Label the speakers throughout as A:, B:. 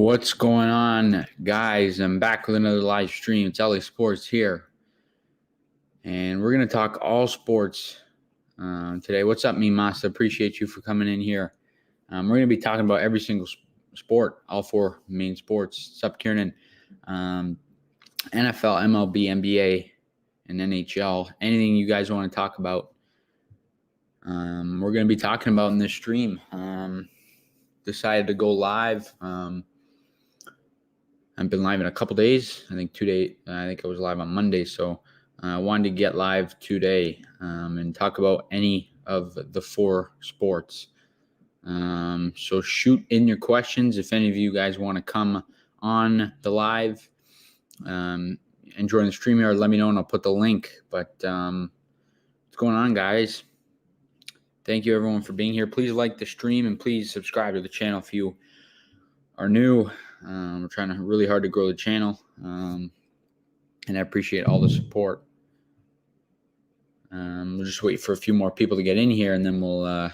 A: What's going on, guys? I'm back with another live stream. It's LA Sports here, and we're going to talk all sports today. What's up, Mimasa? Appreciate you for coming in here. We're going to be talking about every single sport, all four main sports. What's up, Kieran? NFL, MLB, NBA, and NHL. Anything you guys want to talk about, we're going to be talking about in this stream. Decided to go live. I've been live in a couple days. I think 2 days. I think I was live on Monday, so I wanted to get live today and talk about any of the four sports. So shoot in your questions if any of you guys want to come on the live and join the stream here. Let me know and I'll put the link. But what's going on, guys? Thank you, everyone, for being here. Please like the stream and please subscribe to the channel if you are new. We're trying really hard to grow the channel, and I appreciate all the support. We'll just wait for a few more people to get in here, and then we'll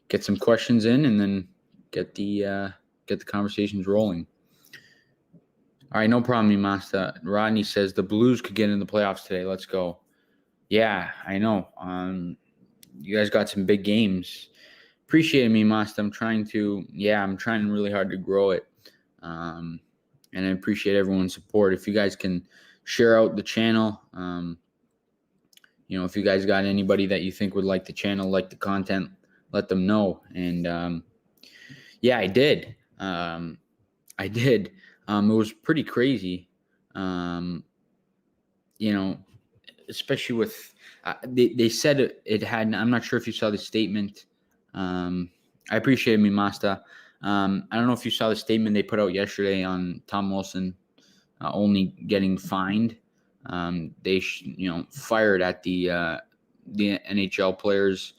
A: get some questions in, and then get the conversations rolling. All right, no problem, Imasta. Rodney says the Blues could get in the playoffs today. Let's go. Yeah, I know. You guys got some big games. Appreciate it, Imasta. I'm trying really hard to grow it. And I appreciate everyone's support. If you guys can share out the channel, if you guys got anybody that you think would like the channel, like the content, let them know. And I did. It was pretty crazy. Especially with they said it had. I'm not sure if you saw the statement. I appreciate it, Mimasta. I don't know if you saw the statement they put out yesterday on Tom Wilson only getting fined. They fired at the NHL players,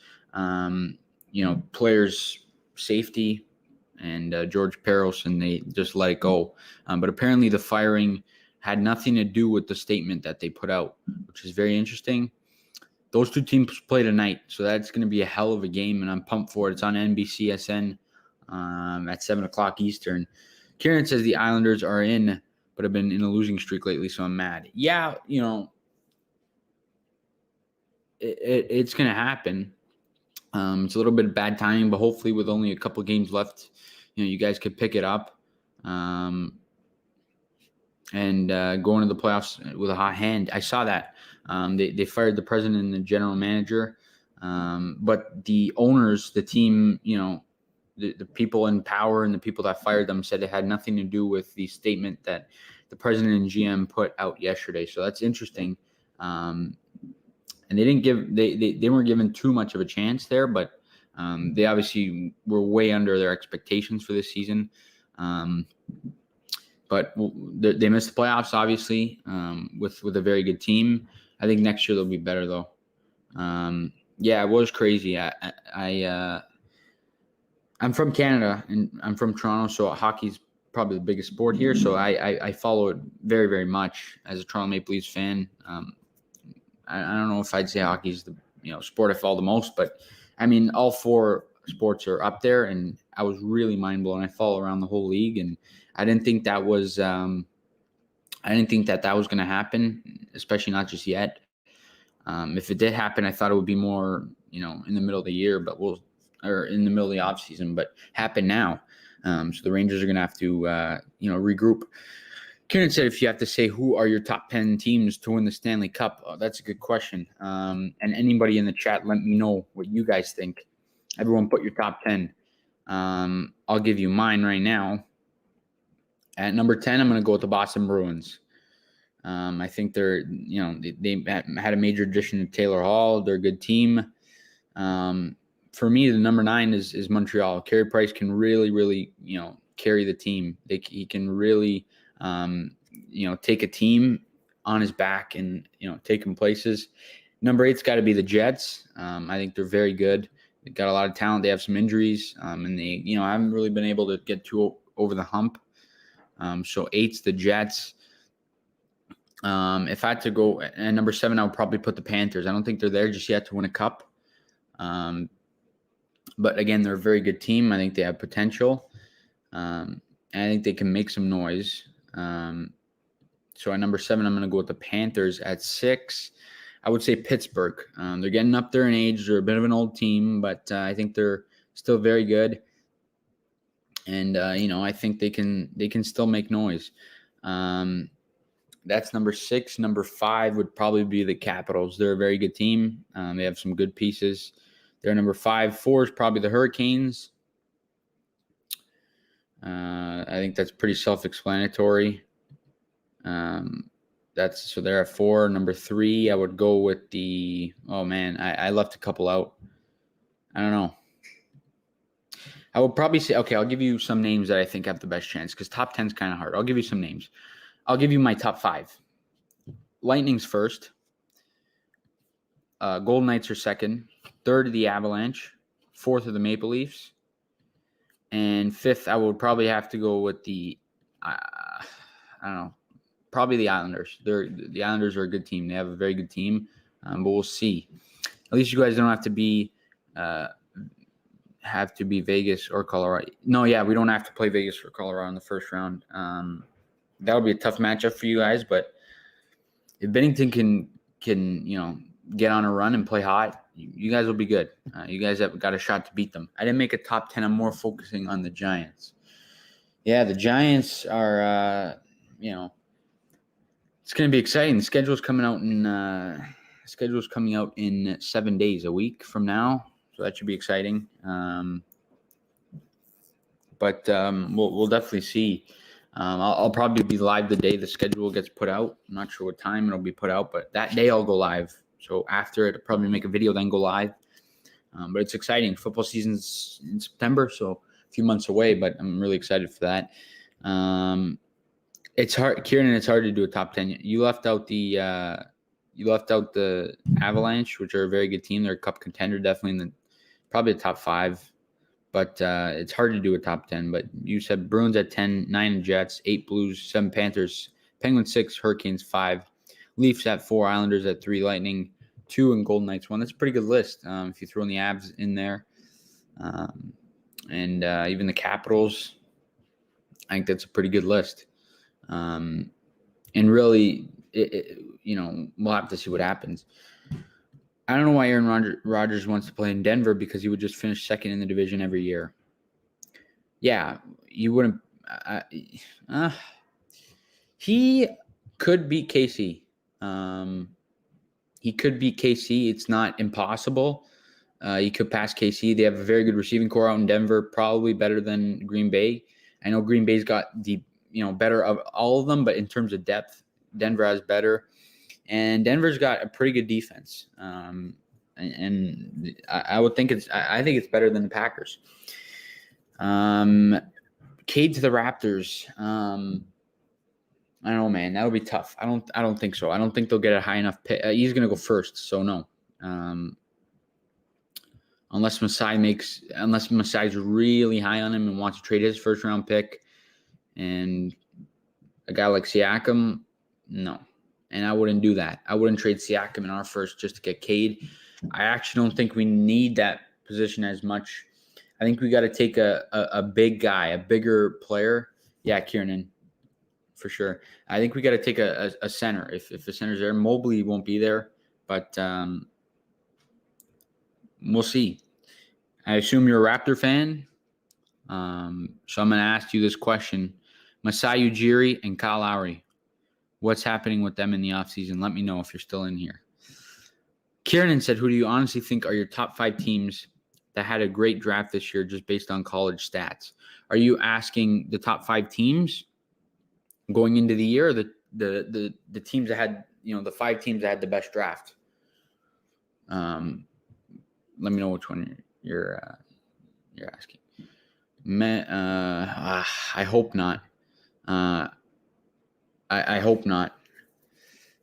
A: players' safety and George Peros, and they just let it go. But apparently the firing had nothing to do with the statement that they put out, which is very interesting. Those two teams play tonight, so that's going to be a hell of a game, and I'm pumped for it. It's on NBCSN. At 7 o'clock Eastern. Kieran says the Islanders are in, but have been in a losing streak lately, so I'm mad. Yeah, it's going to happen. It's a little bit of bad timing, but hopefully with only a couple games left, you guys could pick it up and go into the playoffs with a hot hand. I saw that. They fired the president and the general manager, but the owners, the team, the people in power and the people that fired them said it had nothing to do with the statement that the president and GM put out yesterday. So that's interesting. And they weren't given too much of a chance there, but they obviously were way under their expectations for this season. But they missed the playoffs, obviously, with a very good team. I think next year they'll be better, though. It was crazy. I'm from Canada, and I'm from Toronto, so hockey's probably the biggest sport here. So I follow it very, very much as a Toronto Maple Leafs fan. I don't know if I'd say hockey's the sport I follow the most, but I mean all four sports are up there, and I was really mind blown. I follow around the whole league, and I didn't think that was that was going to happen, especially not just yet. If it did happen, I thought it would be more in the middle of the year, or in the middle of the offseason, but happen now. So the Rangers are going to have to, regroup. Kieran said, if you have to say who are your top 10 teams to win the Stanley Cup, that's a good question. And anybody in the chat, let me know what you guys think. Everyone put your top 10. I'll give you mine right now. At number 10, I'm going to go with the Boston Bruins. I think they're, they had a major addition to Taylor Hall. They're a good team. For me, the number 9 is Montreal. Carey Price can really, really, carry the team. He can really, take a team on his back and, take them places. Number 8's got to be the Jets. I think they're very good. They've got a lot of talent. They have some injuries, and they, haven't really been able to get too over the hump. So 8's the Jets. If I had to go, and number 7, I would probably put the Panthers. I don't think they're there just yet to win a cup. But again, they're a very good team. I think they have potential. And I think they can make some noise. So at number 7, I'm going to go with the Panthers. At 6, I would say Pittsburgh. They're getting up there in age. They're a bit of an old team, but I think they're still very good. And I think they can still make noise. That's number 6. Number 5 would probably be the Capitals. They're a very good team. They have some good pieces. They're number 5. 4 is probably the Hurricanes. I think that's pretty self-explanatory. So they're at 4. Number 3, I would go with the. Oh man, I left a couple out. I don't know. I would probably say, okay, I'll give you some names that I think have the best chance because top 10 is kind of hard. I'll give you some names. I'll give you my top 5. Lightning's first. Golden Knights are second. Third are the Avalanche. Fourth are the Maple Leafs. And 5th, I would probably have to go with the, I don't know, probably the Islanders. The Islanders are a good team. They have a very good team, but we'll see. At least you guys don't have to be Vegas or Colorado. No, yeah, we don't have to play Vegas or Colorado in the first round. That would be a tough matchup for you guys, but if Bennington can get on a run and play hot, you guys will be good. You guys have got a shot to beat them. I didn't make a top 10. I'm more focusing on the Giants. Yeah, the Giants are, it's going to be exciting. The schedule's coming out in 7 days, a week from now. So that should be exciting. But we'll definitely see. I'll probably be live the day the schedule gets put out. I'm not sure what time it'll be put out, but that day I'll go live. So after it, I'll probably make a video, then go live. But it's exciting. Football season's in September, so a few months away, but I'm really excited for that. It's hard, Kieran. It's hard to do a top 10. You left out the Avalanche, which are a very good team. They're a cup contender, definitely probably the top 5. But it's hard to do a top 10. But you said Bruins at 10, 9 Jets, 8 Blues, 7 Panthers, Penguins 6, Hurricanes 5, Leafs at 4, Islanders at 3, Lightning 2, and Golden Knights 1. That's a pretty good list if you throw in the Avs in there. And even the Capitals, I think that's a pretty good list. And really, we'll have to see what happens. I don't know why Aaron Rodgers wants to play in Denver because he would just finish second in the division every year. Yeah, you wouldn't. He could beat KC. He could beat KC. It's not impossible. He could pass KC. They have a very good receiving core out in Denver, probably better than Green Bay. I know Green Bay's got the better of all of them, but in terms of depth, Denver has better. And Denver's got a pretty good defense. And I would think I think it's better than the Packers. Cade to the Raptors. I don't know, man. That would be tough. I don't think so. I don't think they'll get a high enough pick. He's going to go first, so no. Unless Masai's really high on him and wants to trade his first round pick, and a guy like Siakam, no. And I wouldn't do that. I wouldn't trade Siakam in our first just to get Cade. I actually don't think we need that position as much. I think we got to take a big guy, a bigger player. Yeah, Kieran, for sure. I think we got to take a center. If the center's there, Mobley won't be there, but we'll see. I assume you're a Raptor fan, so I'm going to ask you this question. Masai Ujiri and Kyle Lowry. What's happening with them in the offseason? Let me know if you're still in here. Kieran said, who do you honestly think are your top 5 teams that had a great draft this year just based on college stats? Are you asking the top 5 teams going into the year, or the teams that had, the 5 teams that had the best draft? Let me know which one you're asking. I hope not. I hope not.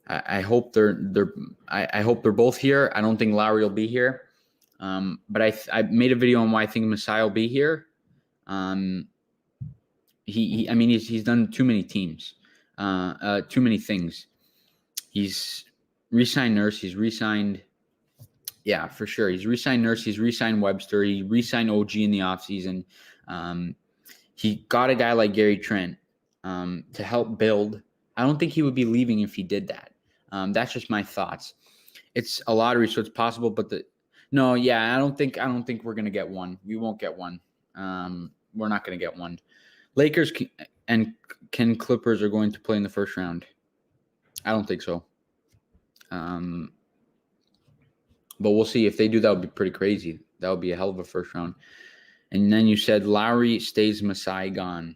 A: I hope I hope they're both here. I don't think Lowry will be here. But I made a video on why I think Masai will be here. He's done too many teams, too many things. He's re-signed Nurse. He's re-signed. Yeah, for sure. He's re-signed Nurse. He's re-signed Webster. He re-signed OG in the offseason. He got a guy like Gary Trent to help build. I don't think he would be leaving if he did that. That's just my thoughts. It's a lottery, so it's possible, but I don't think we're gonna get one. We won't get one. We're not gonna get one. Lakers and Clippers are going to play in the first round. I don't think so. But we'll see. If they do, that would be pretty crazy. That would be a hell of a first round. And then you said Lowry stays, Masai gone.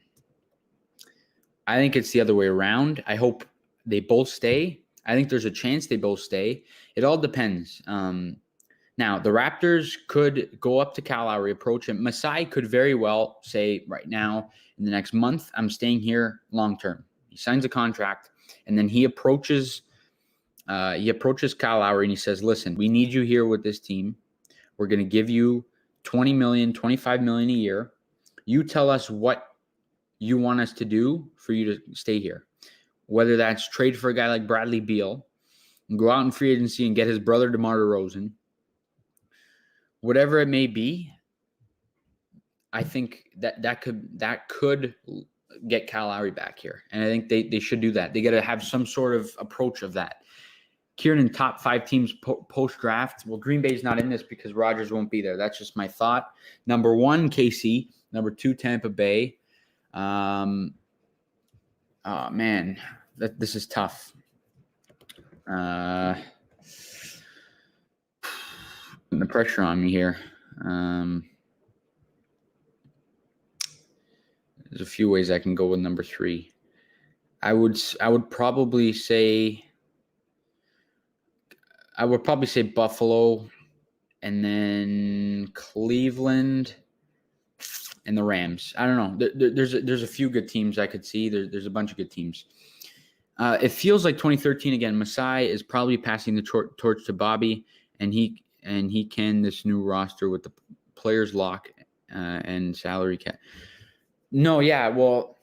A: I think it's the other way around. I hope they both stay. I think there's a chance they both stay. It all depends. Now, the Raptors could go up to Kyle Lowry, approach him. Masai could very well say right now, in the next month, I'm staying here long term. He signs a contract, and then he approaches Kyle Lowry, and he says, listen, we need you here with this team. We're going to give you $20 million, $25 million a year. You tell us what you want us to do for you to stay here. Whether that's trade for a guy like Bradley Beal and go out in free agency and get his brother DeMar DeRozan, whatever it may be, I think that could get Kyle Lowry back here. And I think they should do that. They got to have some sort of approach of that. Kieran, top 5 teams post-draft. Well, Green Bay's not in this because Rodgers won't be there. That's just my thought. Number 1, KC. Number 2, Tampa Bay. Oh, man. This is tough. The pressure on me here. There's a few ways I can go with number 3. I would probably say Buffalo, and then Cleveland, and the Rams. I don't know. There's a few good teams I could see. There's a bunch of good teams. It feels like 2013 again. Masai is probably passing the torch to Bobby, and he can this new roster with the players lock and salary cap. No, yeah, well,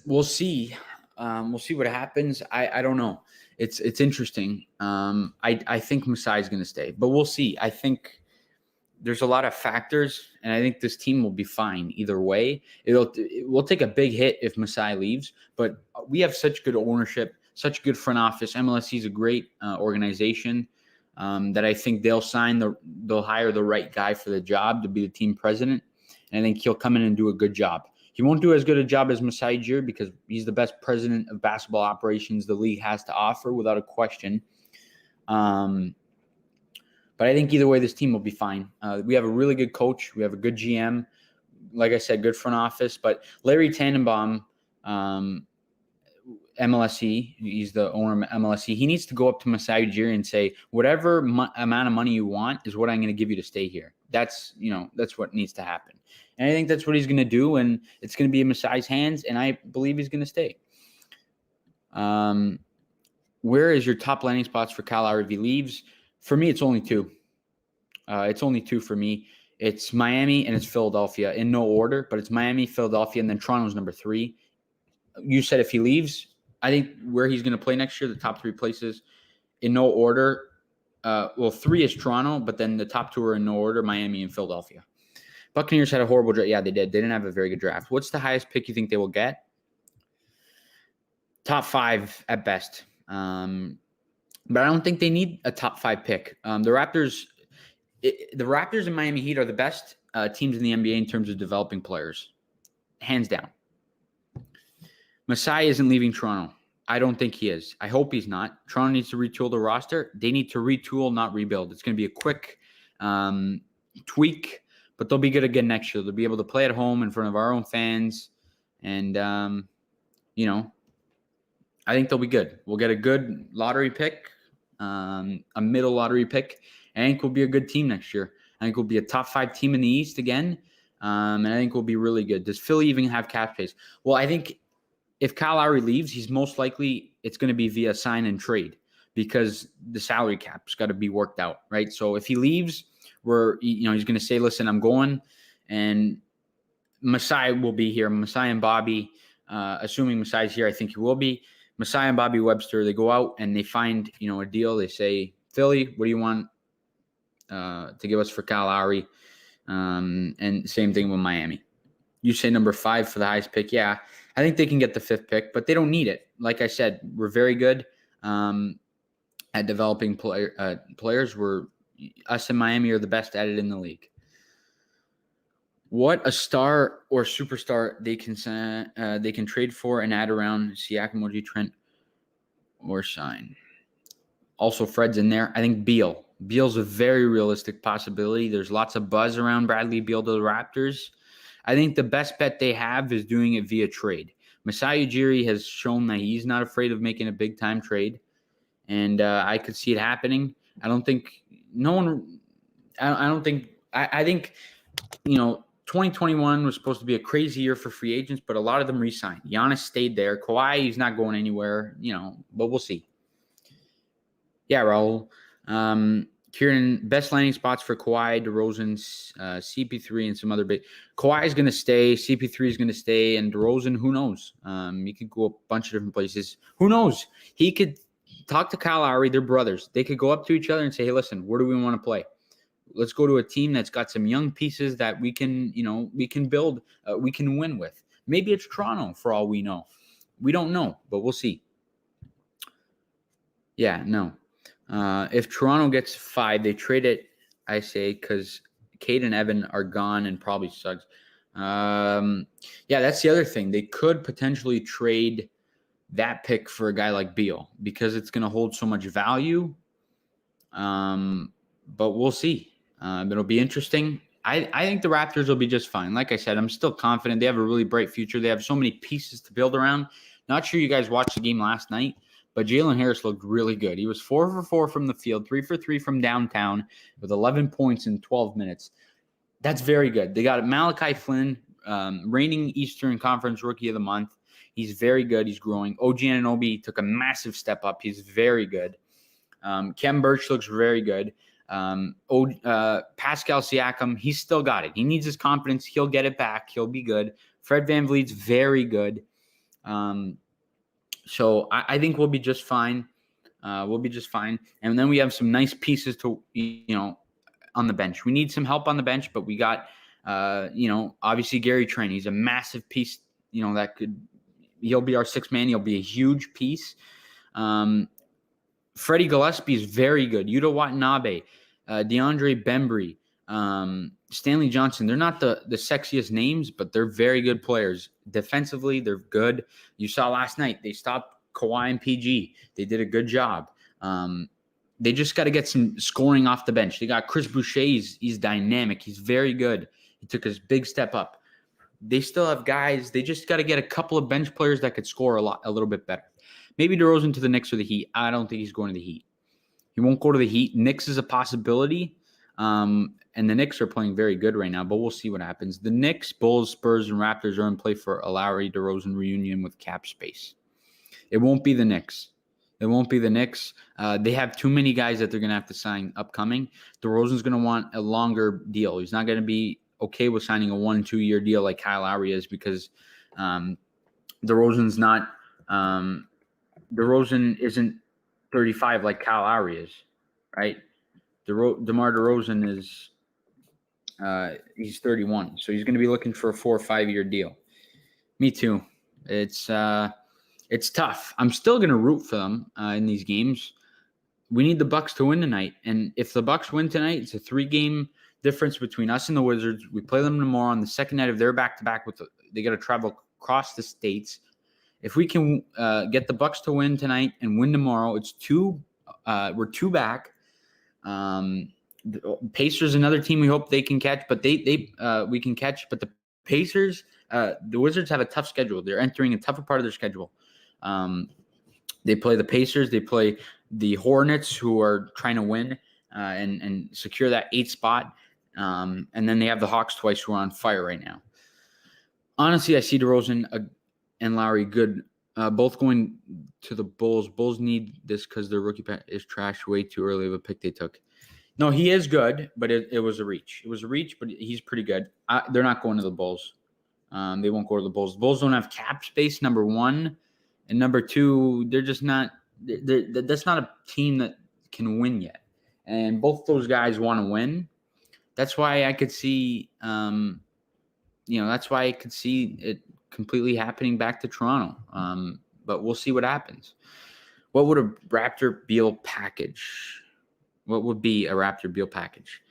A: we'll see. We'll see what happens. I don't know. It's interesting. I think Masai is going to stay, but we'll see. I think there's a lot of factors, and I think this team will be fine either way. It will take a big hit if Masai leaves, but we have such good ownership, such good front office. MLSE is a great organization that I think they'll hire the right guy for the job to be the team president, and I think he'll come in and do a good job. He won't do as good a job as Masai Ujiri because he's the best president of basketball operations the league has to offer, without a question. But I think either way, this team will be fine. We have a really good coach. We have a good GM. Like I said, good front office. But Larry Tannenbaum, MLSE, he's the owner of MLSE. He needs to go up to Masai Ujiri and say, whatever amount of money you want is what I'm going to give you to stay here. That's what needs to happen. And I think that's what he's going to do, and it's going to be in Masai's hands, and I believe he's going to stay. Where is your top landing spots for Kyle Lowry if he leaves? For me, it's only 2. It's only 2 for me. It's Miami and it's Philadelphia, in no order, but it's Miami, Philadelphia, and then Toronto's number 3. You said if he leaves, I think where he's going to play next year, the top 3 places, in no order. 3 is Toronto, but then the top 2 are in no order, Miami and Philadelphia. Buccaneers had a horrible draft. Yeah, they did. They didn't have a very good draft. What's the highest pick you think they will get? Top 5 at best. But I don't think they need a top 5 pick. The Raptors and Miami Heat are the best teams in the NBA in terms of developing players. Hands down. Masai isn't leaving Toronto. I don't think he is. I hope he's not. Toronto needs to retool the roster. They need to retool, not rebuild. It's going to be a quick tweak, but they'll be good again next year. They'll be able to play at home in front of our own fans. And, I think they'll be good. We'll get a good lottery pick, a middle lottery pick. I think we'll be a good team next year. I think we'll be a top 5 team in the East again. And I think we'll be really good. Does Philly even have cap space? Well, I think if Kyle Lowry leaves, he's most likely it's going to be via sign and trade because the salary cap's got to be worked out, right? So if he leaves, he's going to say, listen, I'm going, and Masai will be here. Masai and Bobby, assuming Masai's here, I think he will be. Masai and Bobby Webster, they go out and they find, a deal. They say, Philly, what do you want to give us for Kyle Lowry? And same thing with Miami. You say number 5 for the highest pick. Yeah, I think they can get the 5th pick, but they don't need it. Like I said, we're very good at developing players. Us in Miami are the best at it in the league. What a star or superstar they can trade for and add around Siakam, OG, Trent, or sign. Also, Fred's in there. I think Beal. Beal's a very realistic possibility. There's lots of buzz around Bradley Beal to the Raptors. I think the best bet they have is doing it via trade. Masai Ujiri has shown that he's not afraid of making a big-time trade, and I could see it happening. I think, 2021 was supposed to be a crazy year for free agents, but a lot of them re-signed. Giannis stayed there. Kawhi, he's not going anywhere, but we'll see. Yeah, Raul. Kieran, best landing spots for Kawhi, DeRozan, CP3, and some other big. Kawhi is going to stay. CP3 is going to stay. And DeRozan, who knows? He could go a bunch of different places. Who knows? He could talk to Kyle Lowry. They're brothers. They could go up to each other and say, hey, listen, where do we want to play? Let's go to a team that's got some young pieces that we can build, we can win with. Maybe it's Toronto for all we know. We don't know, but we'll see. Yeah, no. If Toronto gets 5, they trade it, I say, because Cade and Evan are gone and probably sucks. Yeah, that's the other thing. They could potentially trade that pick for a guy like Beal because it's going to hold so much value. But we'll see. It'll be interesting. I think the Raptors will be just fine. Like I said, I'm still confident. They have a really bright future. They have so many pieces to build around. Not sure you guys watched the game last night, but Jalen Harris looked really good. He was 4 for 4 from the field, 3 for 3 from downtown with 11 points in 12 minutes. That's very good. They got Malachi Flynn, reigning Eastern Conference Rookie of the Month. He's very good. He's growing. OG Anunoby took a massive step up. He's very good. Kem Birch looks very good. Pascal Siakam, he's still got it. He needs his confidence. He'll get it back. He'll be good. Fred VanVleet's very good. So I think we'll be just fine. We'll be just fine. And then we have some nice pieces to, on the bench. We need some help on the bench, but we got, obviously Gary Trent. He's a massive piece, he'll be our 6th man. He'll be a huge piece. Freddie Gillespie is very good. Yuta Watanabe, DeAndre Bembry, Stanley Johnson. They're not the sexiest names, but they're very good players. Defensively, they're good. You saw last night, they stopped Kawhi and PG. They did a good job. They just got to get some scoring off the bench. They got Chris Boucher. He's dynamic. He's very good. He took his big step up. They still have guys. They just got to get a couple of bench players that could score a little bit better. Maybe DeRozan to the Knicks or the Heat. I don't think he's going to the Heat. He won't go to the Heat. Knicks is a possibility. And the Knicks are playing very good right now, but we'll see what happens. The Knicks, Bulls, Spurs, and Raptors are in play for a Lowry DeRozan reunion with cap space. It won't be the Knicks. It won't be the Knicks. They have too many guys that they're going to have to sign upcoming. DeRozan's going to want a longer deal. He's not going to be okay with signing a 1-2 year deal like Kyle Lowry is because DeRozan's not DeRozan isn't 35 like Kyle Lowry is, right? DeMar DeRozan is he's 31, so he's going to be looking for a 4 or 5 year deal. Me too. It's tough. I'm still going to root for them in these games. We need the Bucks to win tonight, and if the Bucks win tonight, it's a 3-game difference between us and the Wizards. We play them tomorrow on the second night of their back-to-back. They got to travel across the states. If we can get the Bucks to win tonight and win tomorrow, it's 2. We're 2 back. The Pacers, another team we hope they can catch, but we can catch. But the Pacers, the Wizards have a tough schedule. They're entering a tougher part of their schedule. They play the Pacers. They play the Hornets, who are trying to win and secure that 8th spot. And then they have the Hawks twice, who are on fire right now. Honestly, I see DeRozan and Lowry good, both going to the Bulls. Bulls need this because their rookie pick is trash, way too early of a pick they took. No, he is good, but it was a reach. It was a reach, but he's pretty good. They're not going to the Bulls. They won't go to the Bulls. The Bulls don't have cap space, number 1. And number 2, they're just not – that's not a team that can win yet. And both those guys want to win. That's why I could see that's why I could see it completely happening back to Toronto. But we'll see what happens. What would a Raptor Beal package? What would be a Raptor Beal package?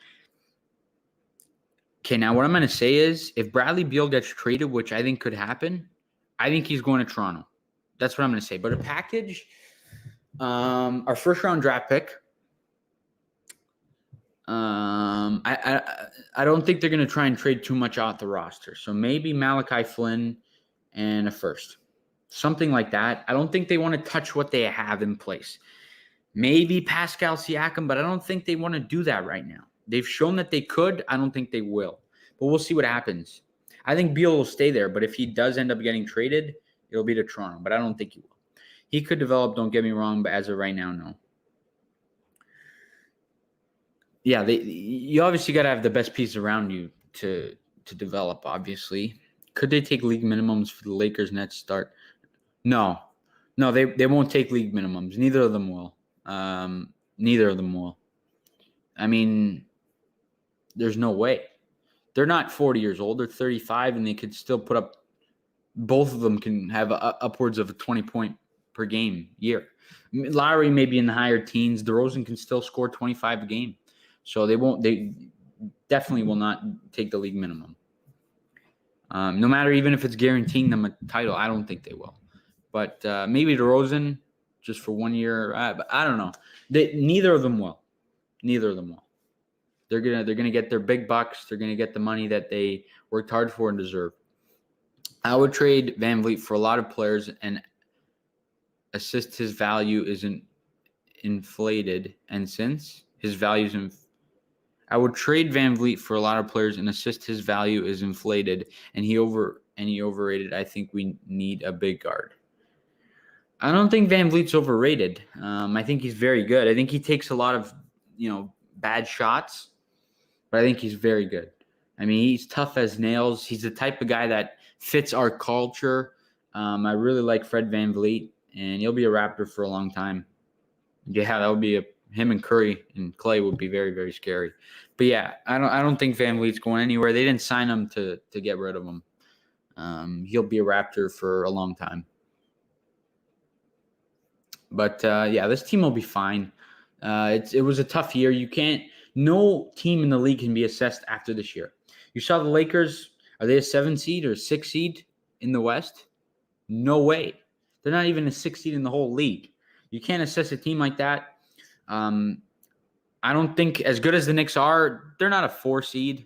A: Okay, now what I'm going to say is if Bradley Beal gets traded, which I think could happen, I think he's going to Toronto. That's what I'm going to say. But a package, our first round draft pick. I don't think they're going to try and trade too much off the roster. So maybe Malachi Flynn and a first. Something like that. I don't think they want to touch what they have in place. Maybe Pascal Siakam, but I don't think they want to do that right now. They've shown that they could. I don't think they will. But we'll see what happens. I think Beal will stay there, but if he does end up getting traded, it'll be to Toronto. But I don't think he will. He could develop, don't get me wrong, but as of right now, no. Yeah, you obviously got to have the best piece around you to develop, obviously. Could they take league minimums for the Lakers Nets start? No, they won't take league minimums. Neither of them will. Neither of them will. I mean, there's no way. They're not 40 years old. They're 35, and they could still put up – both of them can have upwards of a 20-point per game year. Lowry may be in the higher teens. DeRozan can still score 25 a game. So they definitely will not take the league minimum. No matter even if it's guaranteeing them a title, I don't think they will. But maybe DeRozan just for 1 year. I don't know. Neither of them will. Neither of them will. They're gonna get their big bucks. They're gonna get the money that they worked hard for and deserve. I would trade Van Vliet for a lot of players and assist his value isn't inflated. And since his value is I would trade Van Vliet for a lot of players and assist his value is inflated and he overrated. I think we need a big guard. I don't think Van Vliet's overrated. I think he's very good. I think he takes a lot of, bad shots, but I think he's very good. I mean, he's tough as nails. He's the type of guy that fits our culture. I really like Fred Van Vliet, and he'll be a Raptor for a long time. Yeah, that would be him and Curry and Clay would be very, very scary. But yeah, I don't think Van Vliet's going anywhere. They didn't sign him to get rid of him. He'll be a Raptor for a long time. But this team will be fine. It was a tough year. No team in the league can be assessed after this year. You saw the Lakers. Are they a 7 seed or 6 seed in the West? No way. They're not even a 6 seed in the whole league. You can't assess a team like that. I don't think as good as the Knicks are, they're not a 4 seed.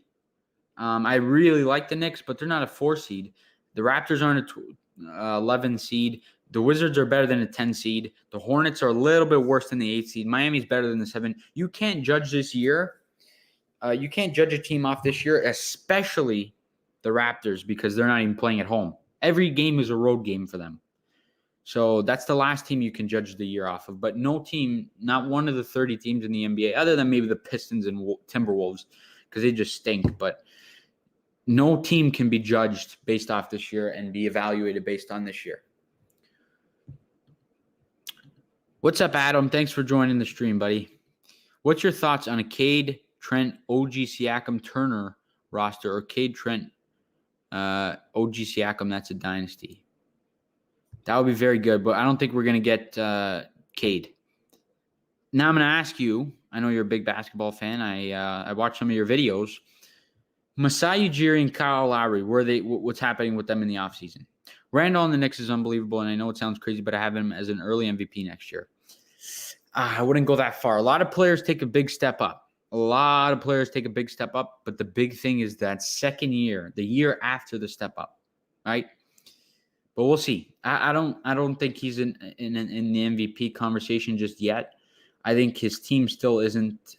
A: I really like the Knicks, but they're not a 4 seed. The Raptors aren't a 11 seed. The Wizards are better than a 10 seed. The Hornets are a little bit worse than the 8 seed. Miami's better than the 7. You can't judge this year. You can't judge a team off this year, especially the Raptors, because they're not even playing at home. Every game is a road game for them. So that's the last team you can judge the year off of. But no team, not one of the 30 teams in the NBA, other than maybe the Pistons and Timberwolves, because they just stink. But no team can be judged based off this year and be evaluated based on this year. What's up, Adam? Thanks for joining the stream, buddy. What's your thoughts on a Cade, Trent, OG Siakam, Turner roster, or Cade, Trent, OG Siakam? That's a dynasty. That would be very good, but I don't think we're going to get Cade. Now I'm going to ask you, I know you're a big basketball fan. I watched some of your videos. Masai Ujiri and Kyle Lowry, what's happening with them in the offseason? Randall on the Knicks is unbelievable, and I know it sounds crazy, but I have him as an early MVP next year. I wouldn't go that far. A lot of players take a big step up. But the big thing is that second year, the year after the step up, right? But we'll see. I don't think he's in the MVP conversation just yet. I think his team still isn't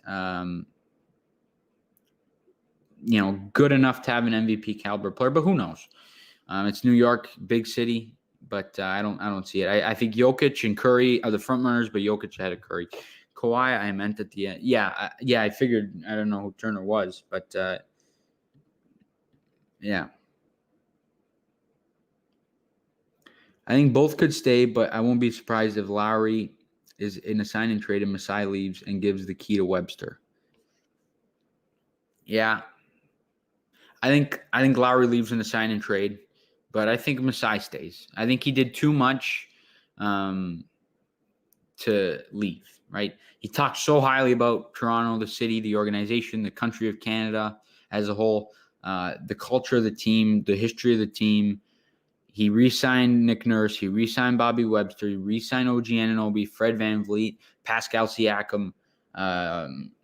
A: good enough to have an MVP caliber player, but who knows? It's New York, big city, but I don't see it. I think Jokic and Curry are the front runners, but Jokic ahead of Curry. Kawhi, I meant at the end. Yeah, I figured. I don't know who Turner was, but yeah. I think both could stay, but I won't be surprised if Lowry is in a sign and trade and Masai leaves and gives the key to Webster. Yeah. I think Lowry leaves in a sign and trade, but I think Masai stays. I think he did too much to leave, right? He talked so highly about Toronto, the city, the organization, the country of Canada as a whole, the culture of the team, the history of the team. He re-signed Nick Nurse. He re-signed Bobby Webster. He re-signed OG Anunoby, Fred VanVleet, Pascal Siakam.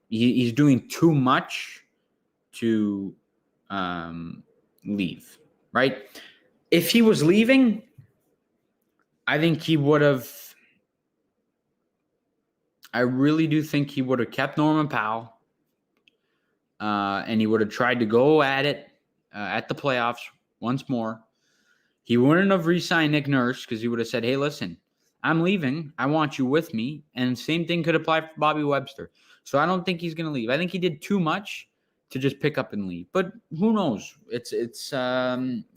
A: He's doing too much to leave, right? If he was leaving, I think he would have. I really do think he would have kept Norman Powell, and he would have tried to go at it at the playoffs once more. He wouldn't have re-signed Nick Nurse because he would have said, hey, listen, I'm leaving. I want you with me. And same thing could apply for Bobby Webster. So I don't think he's going to leave. I think he did too much to just pick up and leave. But who knows?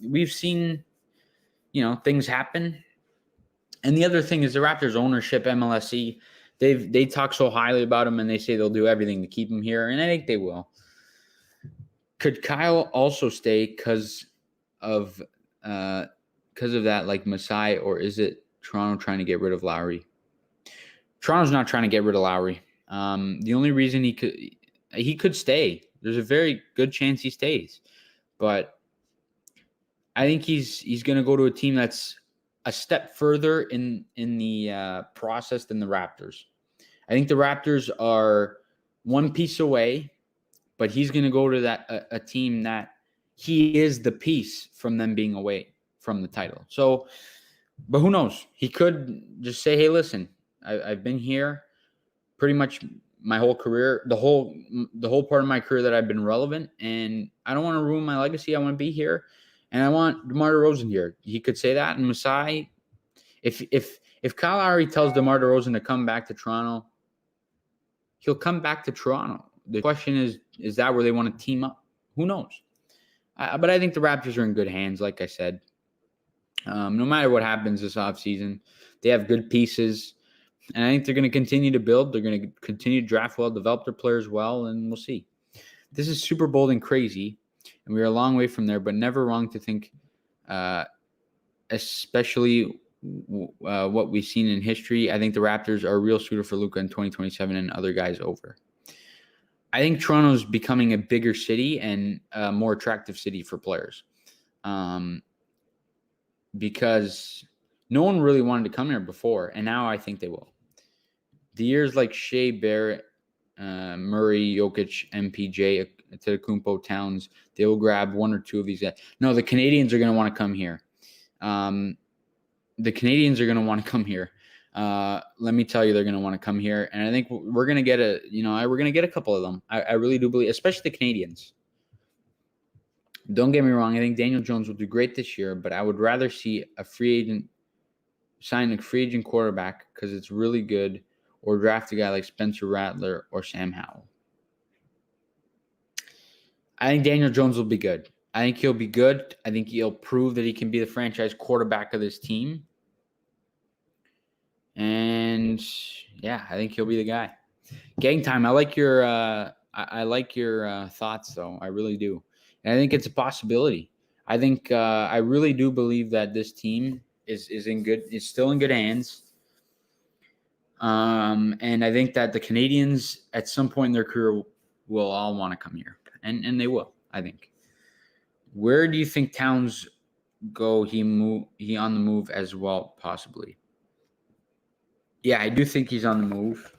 A: We've seen, things happen. And the other thing is the Raptors ownership, MLSE, they talk so highly about him and they say they'll do everything to keep him here. And I think they will. Could Kyle also stay because of that, like Masai, or is it Toronto trying to get rid of Lowry? Toronto's not trying to get rid of Lowry. The only reason he could stay. There's a very good chance he stays, but I think he's going to go to a team that's a step further in the process than the Raptors. I think the Raptors are one piece away, but he's going to go to a team that he is the piece from them being away from the title. So, but who knows? He could just say, hey, listen, I've been here pretty much my whole career, the whole part of my career that I've been relevant, and I don't want to ruin my legacy. I want to be here, and I want DeMar DeRozan here. He could say that, and Masai, if Kyle Lowry tells DeMar DeRozan to come back to Toronto, he'll come back to Toronto. The question is that where they want to team up? Who knows? But I think the Raptors are in good hands, like I said. No matter what happens this offseason, they have good pieces. And I think they're going to continue to build. They're going to continue to draft well, develop their players well, and we'll see. This is super bold and crazy, and we are a long way from there, but never wrong to think, especially what we've seen in history. I think the Raptors are a real suitor for Luka in 2027 and other guys over. I think Toronto's becoming a bigger city and a more attractive city for players, because no one really wanted to come here before, and now I think they will. The years like Shea, Barrett, Murray, Jokic, MPJ, Antetokounmpo, Towns, they will grab one or two of these guys. No, the Canadians are going to want to come here. The Canadians are going to want to come here. Let me tell you, they're going to want to come here, and I think we're going to get a couple of them. I really do believe, especially the Canadians. Don't get me wrong. I think Daniel Jones will do great this year, but I would rather see a free agent sign a free agent quarterback because it's really good, or draft a guy like Spencer Rattler or Sam Howell. I think Daniel Jones will be good. I think he'll be good. I think he'll prove that he can be the franchise quarterback of this team. And yeah, I think he'll be the guy. Gang time. I like your thoughts, though. I really do. And I think it's a possibility. I think I really do believe that this team is still in good hands. And I think that the Canadians at some point in their career will all want to come here. And they will, I think. Where do you think Towns go? He on the move as well, possibly. Yeah, I do think he's on the move.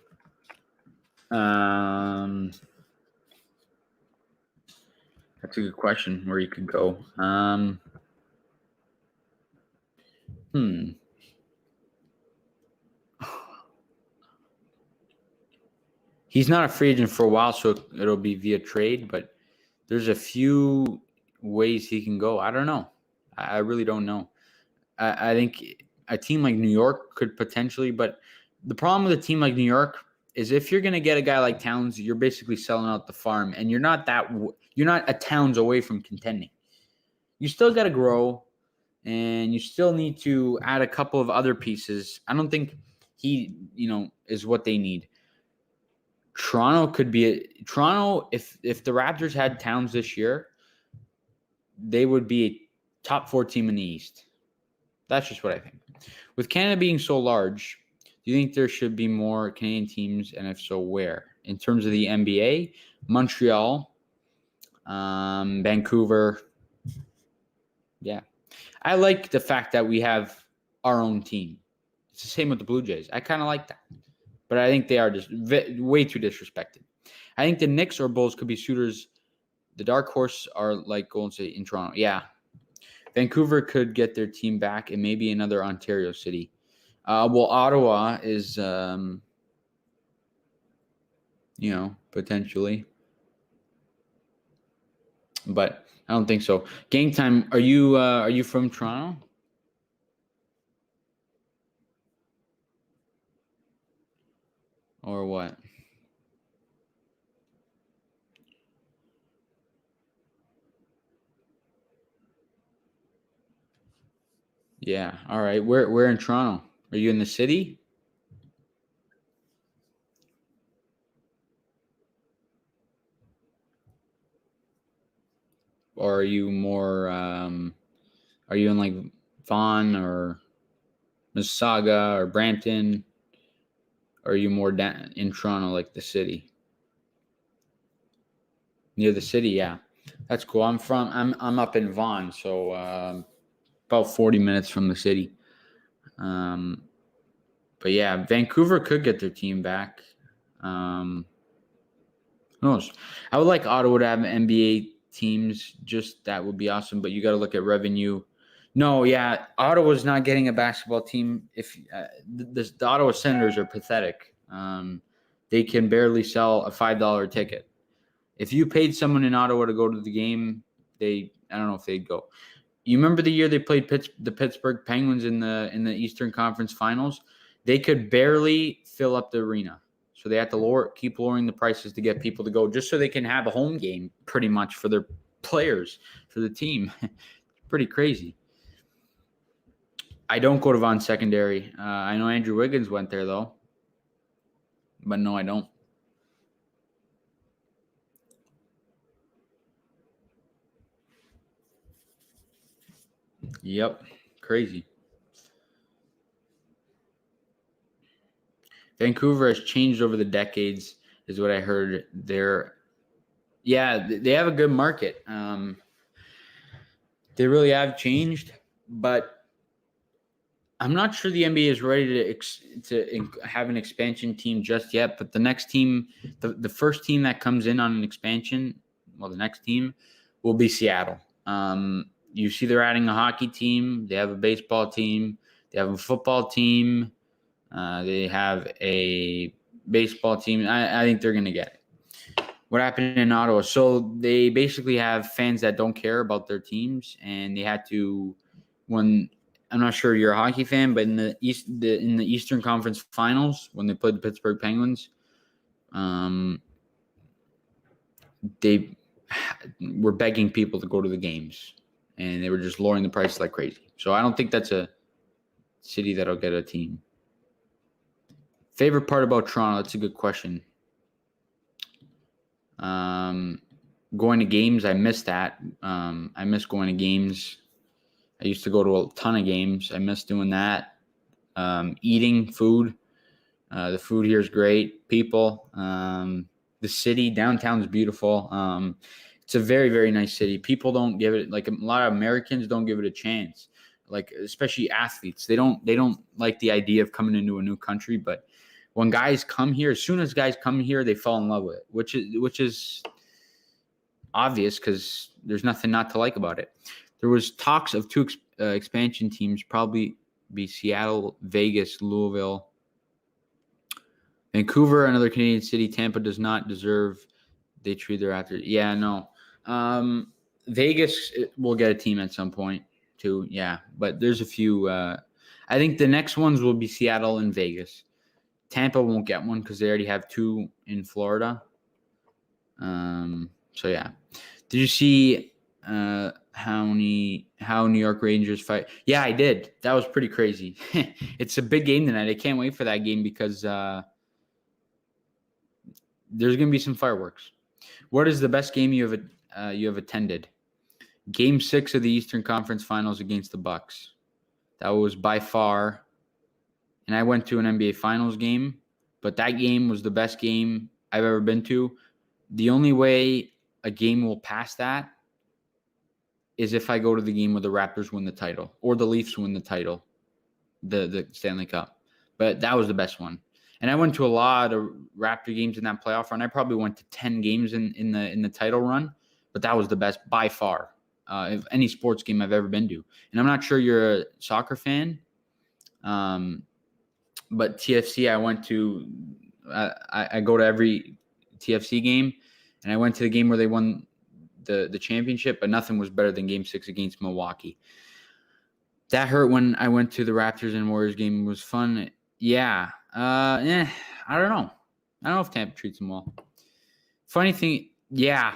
A: That's a good question where he could go. He's not a free agent for a while, so it'll be via trade, but there's a few ways he can go. I don't know. I really don't know. I think a team like New York could potentially, but the problem with a team like New York is if you're going to get a guy like Towns, you're basically selling out the farm, and you're not a Towns away from contending. You still got to grow, and you still need to add a couple of other pieces. I don't think he, is what they need. Toronto could be Toronto if the Raptors had Towns this year, they would be a top 4 team in the East. That's just what I think. With Canada being so large, do you think there should be more Canadian teams, and if so, where? In terms of the NBA, Montreal, Vancouver. Yeah. I like the fact that we have our own team. It's the same with the Blue Jays. I kind of like that. But I think they are just way too disrespected. I think the Knicks or Bulls could be suitors. The dark horse are like Golden State in Toronto. Yeah. Vancouver could get their team back, and maybe another Ontario city. Well, Ottawa is, potentially. But I don't think so. Game time. Are you from Toronto? Or what? Yeah. All right. Where in Toronto? Are you in the city? Or are you more are you in like Vaughan or Mississauga or Brampton? Or are you more down in Toronto, like the city? Near the city, yeah. That's cool. I'm up in Vaughan, so about 40 minutes from the city. But yeah, Vancouver could get their team back. Who knows? I would like Ottawa to have NBA teams. Just that would be awesome. But you got to look at revenue. No, yeah, Ottawa's not getting a basketball team. If the Ottawa Senators are pathetic. They can barely sell a $5 ticket. If you paid someone in Ottawa to go to the game, I don't know if they'd go. You remember the year they played the Pittsburgh Penguins in the Eastern Conference Finals? They could barely fill up the arena. So they have to keep lowering the prices to get people to go just so they can have a home game pretty much for their players, for the team. Pretty crazy. I don't go to Vaughan Secondary. I know Andrew Wiggins went there, though. But no, I don't. Yep. Crazy. Vancouver has changed over the decades, is what I heard. They have a good market. They really have changed, but I'm not sure the NBA is ready to have an expansion team just yet. But the next team, the first team that comes in on an expansion, the next team will be Seattle. You see, they're adding a hockey team. They have a baseball team. They have a football team. They have a baseball team. I think they're going to get it. What happened in Ottawa? So they basically have fans that don't care about their teams, and they had to, I'm not sure you're a hockey fan, but in the Eastern Conference Finals, when they played the Pittsburgh Penguins, they were begging people to go to the games, and they were just lowering the price like crazy. So I don't think that's a city that'll get a team. Favorite part about Toronto? That's a good question. Going to games, I miss that. I miss going to games. I used to go to a ton of games. I miss doing that. Eating food. The food here is great. People. The city, downtown is beautiful. It's a very, very nice city. People don't give it, like a lot of Americans don't give it a chance. Like especially athletes, they don't like the idea of coming into a new country. But when guys come here, as soon as guys come here, they fall in love with it, which is obvious because there's nothing not to like about it. There was talks of two expansion teams, probably be Seattle, Vegas, Louisville, Vancouver, another Canadian city. Tampa does not deserve they treat their athletes. Yeah, no. Vegas will get a team at some point too. Yeah, but there's a few. I think the next ones will be Seattle and Vegas. Tampa won't get one because they already have two in Florida. So yeah. Did you see how New York Rangers fight? Yeah, I did. That was pretty crazy. It's a big game tonight. I can't wait for that game because there's going to be some fireworks. What is the best game you have attended? Game 6 of the Eastern Conference Finals against the Bucks. That was by far, and I went to an NBA Finals game, but that game was the best game I've ever been to. The only way a game will pass that is if I go to the game where the Raptors win the title or the Leafs win the title, the Stanley Cup. But that was the best one. And I went to a lot of Raptor games in that playoff run. I probably went to 10 games in the title run, but that was the best by far of any sports game I've ever been to. And I'm not sure you're a soccer fan, but TFC I went to. I go to every TFC game, and I went to the game where they won the championship, but nothing was better than Game 6 against Milwaukee. That hurt when I went to the Raptors and Warriors game. It was fun. Yeah. I don't know. I don't know if Tampa treats them well. Funny thing, yeah,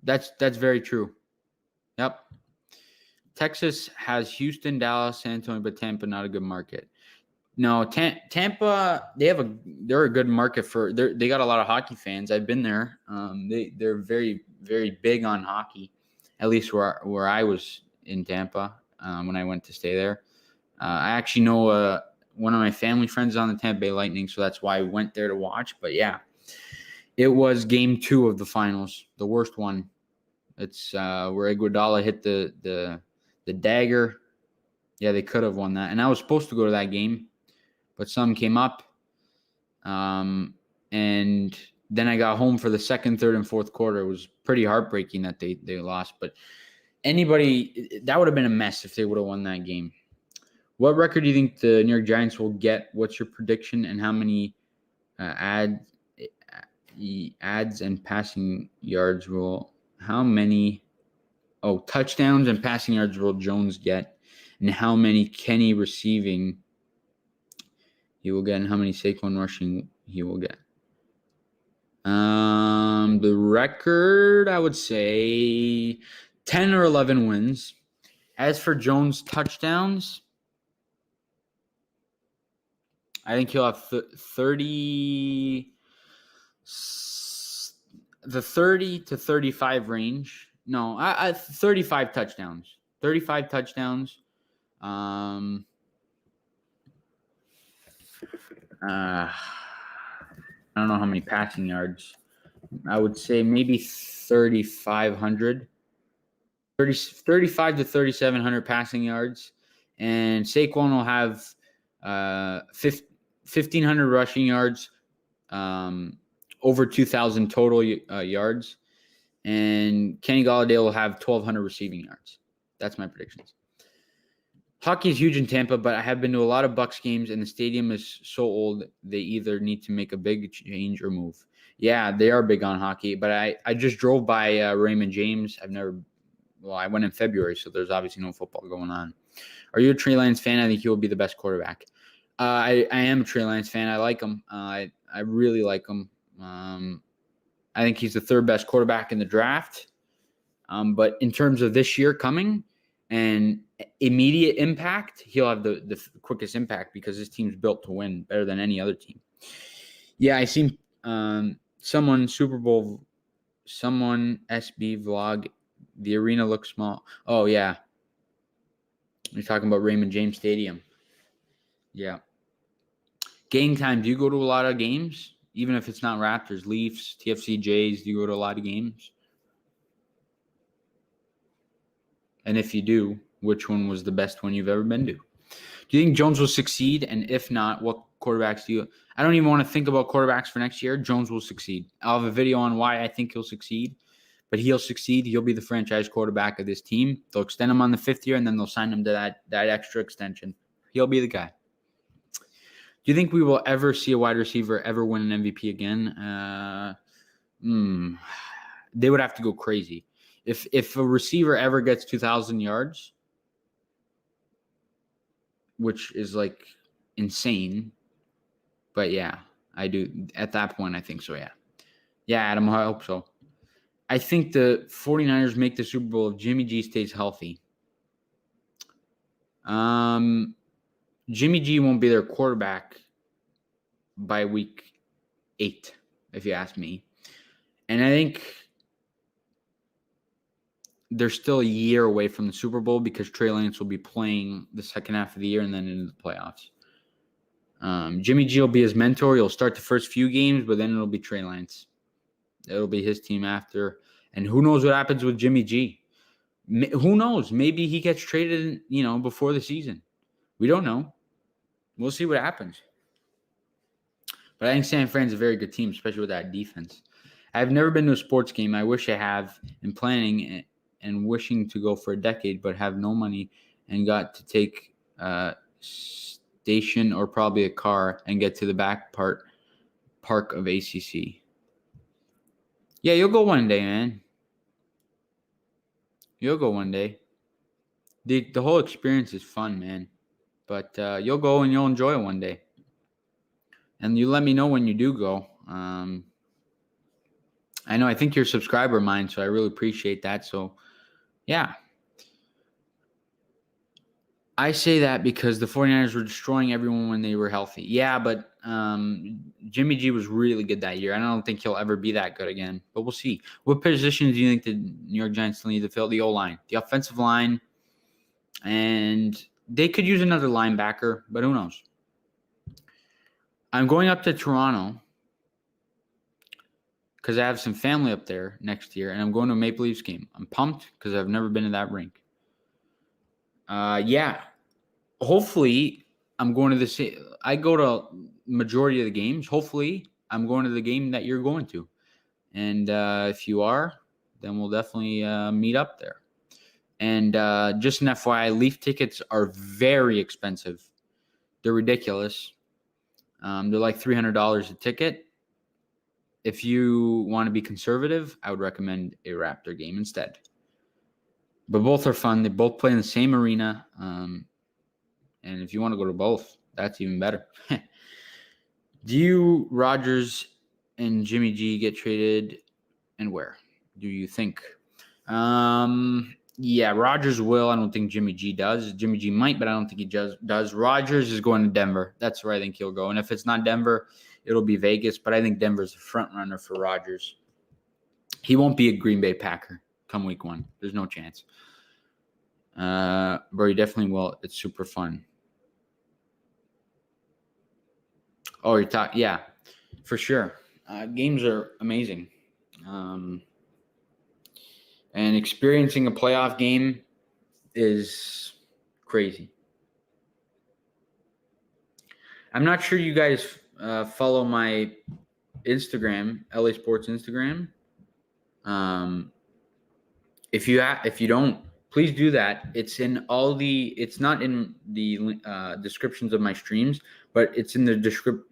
A: that's very true. Yep. Texas has Houston, Dallas, San Antonio, but Tampa not a good market. No, Tampa, they're a good market for. They got a lot of hockey fans. I've been there. They're very, very big on hockey, at least where I was in Tampa when I went to stay there. I actually know one of my family friends on the Tampa Bay Lightning, so that's why I went there to watch. But yeah, it was Game 2 of the finals, the worst one. It's where Iguodala hit the dagger. Yeah, they could have won that, and I was supposed to go to that game, but something came up. And then I got home for the second, third, and fourth quarter. It was pretty heartbreaking that they lost. But that would have been a mess if they would have won that game. What record do you think the New York Giants will get? What's your prediction, and how many ads and passing yards touchdowns and passing yards will Jones get, and how many Kenny receiving he will get, and how many Saquon rushing he will get? The record, I would say 10 or 11 wins. As for Jones' touchdowns, I think he'll have 30 to 35 range. No, 35 touchdowns. 35 touchdowns. I don't know how many passing yards. I would say maybe 3,500. 35 to 3,700 passing yards. And Saquon will have 1,500 rushing yards, over 2,000 total yards. And Kenny Golladay will have 1,200 receiving yards. That's my predictions. Hockey is huge in Tampa, but I have been to a lot of Bucks games, and the stadium is so old they either need to make a big change or move. Yeah, they are big on hockey, but I just drove by Raymond James. I went in February, so there's obviously no football going on. Are you a Trey Lance fan? I think he will be the best quarterback. I am a Trey Lance fan. I like him. I really like him. I think he's the third best quarterback in the draft. But in terms of this year coming and immediate impact, he'll have the quickest impact because his team's built to win better than any other team. Yeah, I seen someone SB vlog. The arena looks small. Oh, yeah. You're talking about Raymond James Stadium. Yeah. Game time. Do you go to a lot of games? Even if it's not Raptors, Leafs, TFC, Jays, do you go to a lot of games? And if you do, which one was the best one you've ever been to? Do you think Jones will succeed? And if not, what quarterbacks do you? I don't even want to think about quarterbacks for next year. Jones will succeed. I'll have a video on why I think he'll succeed. But he'll succeed. He'll be the franchise quarterback of this team. They'll extend him on the 5th year, and then they'll sign him to that extra extension. He'll be the guy. Do you think we will ever see a wide receiver ever win an MVP again? They would have to go crazy. If a receiver ever gets 2,000 yards, which is like insane, but yeah, I do. At that point, I think so, yeah. Yeah, Adam, I hope so. I think the 49ers make the Super Bowl if Jimmy G stays healthy. Jimmy G won't be their quarterback by week 8, if you ask me. And I think they're still a year away from the Super Bowl because Trey Lance will be playing the second half of the year and then into the playoffs. Jimmy G will be his mentor. He'll start the first few games, but then it'll be Trey Lance. It'll be his team after. And who knows what happens with Jimmy G? Who knows? Maybe he gets traded, before the season. We don't know. We'll see what happens. But I think San Fran's a very good team, especially with that defense. I've never been to a sports game. I wish I have. And planning and wishing to go for a decade, but have no money and got to take station or probably a car and get to the back park of ACC. Yeah, you'll go one day, man. You'll go one day. The whole experience is fun, man. But you'll go and you'll enjoy it one day. And you let me know when you do go. I know I think you're a subscriber of mine, so I really appreciate that. So, yeah. I say that because the 49ers were destroying everyone when they were healthy. Yeah, but Jimmy G was really good that year. I don't think he'll ever be that good again, but we'll see. What positions do you think the New York Giants still need to fill? The O-line, the offensive line, and they could use another linebacker, but who knows? I'm going up to Toronto because I have some family up there next year, and I'm going to a Maple Leafs game. I'm pumped because I've never been to that rink. Yeah. Hopefully, I'm going to the – I go to majority of the games. Hopefully, I'm going to the game that you're going to. And if you are, then we'll definitely meet up there. And just an FYI, Leaf tickets are very expensive. They're ridiculous. They're like $300 a ticket. If you want to be conservative, I would recommend a Raptor game instead. But both are fun. They both play in the same arena. And if you want to go to both, that's even better. Do you, Rodgers and Jimmy G, get traded, and where do you think? Yeah, Rodgers will. I don't think Jimmy G does. Jimmy G might, but I don't think he does. Rodgers is going to Denver. That's where I think he'll go. And if it's not Denver, it'll be Vegas. But I think Denver's the front runner for Rodgers. He won't be a Green Bay Packer come week 1. There's no chance. But he definitely will. It's super fun. Oh, you're talking? Yeah, for sure. Games are amazing. And experiencing a playoff game is crazy. I'm not sure you guys follow my Instagram, LA Sports Instagram. If you don't, please do that. It's in it's not in the descriptions of my streams, but it's in the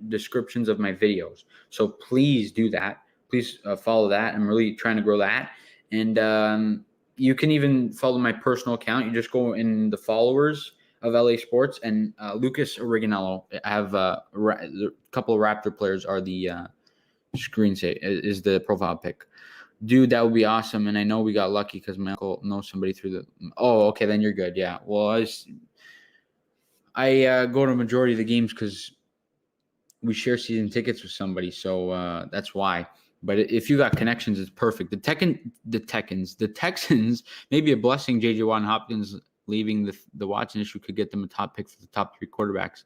A: descriptions of my videos. So please do that. Please follow that. I'm really trying to grow that. And you can even follow my personal account. You just go in the followers of LA Sports and Lucas Originello. I have a couple of Raptor players are the is the profile pic. Dude, that would be awesome. And I know we got lucky because my uncle knows somebody through the – oh, okay, then you're good. Yeah. Well, I go to a majority of the games because we share season tickets with somebody. So that's why. But if you got connections, it's perfect. The Texans, maybe a blessing. J.J. Watt and Hopkins leaving the Watson issue could get them a top pick for the top 3 quarterbacks.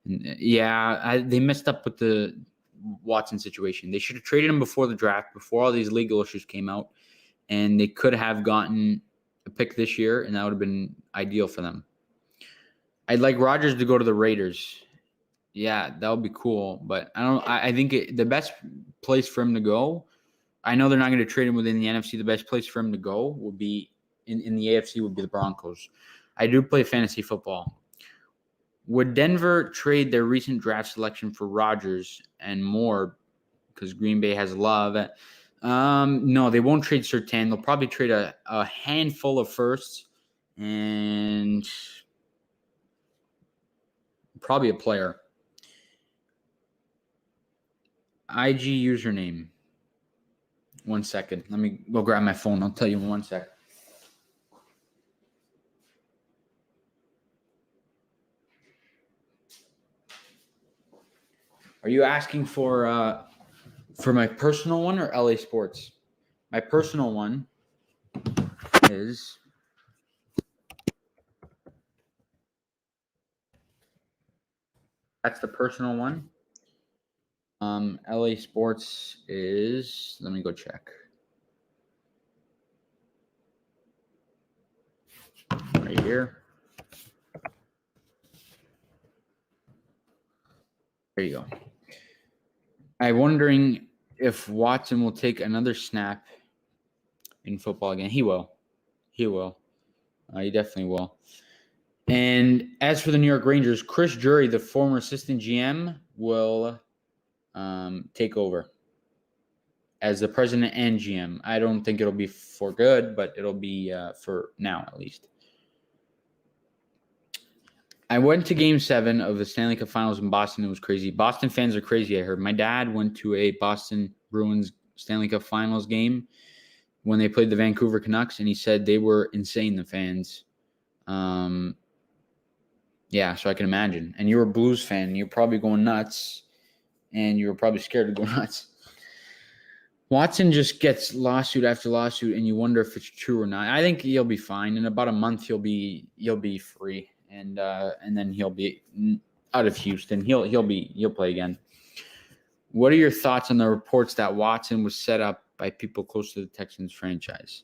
A: And, they messed up with the Watson situation. They should have traded him before the draft, before all these legal issues came out, and they could have gotten a pick this year, and that would have been ideal for them. I'd like Rodgers to go to the Raiders. Yeah, that would be cool, but I think the best place for him to go, I know they're not going to trade him within the NFC. The best place for him to go would be in the AFC would be the Broncos. I do play fantasy football. Would Denver trade their recent draft selection for Rodgers and more because Green Bay has love? No, they won't trade Surtain. They'll probably trade a handful of firsts and probably a player. IG username. 1 second. Let me go grab my phone. I'll tell you in 1 sec. Are you asking for my personal one or LA Sports? My personal one is that's the personal one. LA Sports is, let me go check. Right here. There you go. I'm wondering if Watson will take another snap in football again. He will. He will. He definitely will. And as for the New York Rangers, Chris Drury, the former assistant GM, will take over as the president and GM. I don't think it'll be for good, but it'll be for now at least. I went to Game 7 of the Stanley Cup Finals in Boston. It was crazy. Boston fans are crazy, I heard. My dad went to a Boston Bruins Stanley Cup Finals game when they played the Vancouver Canucks, and he said they were insane, the fans. Yeah, so I can imagine. And you're a Blues fan. You're probably going nuts, and you were probably scared to go nuts. Watson just gets lawsuit after lawsuit, and you wonder if it's true or not. I think he'll be fine. In about a month, he'll be free, and then he'll be out of Houston. He'll play again. What are your thoughts on the reports that Watson was set up by people close to the Texans franchise?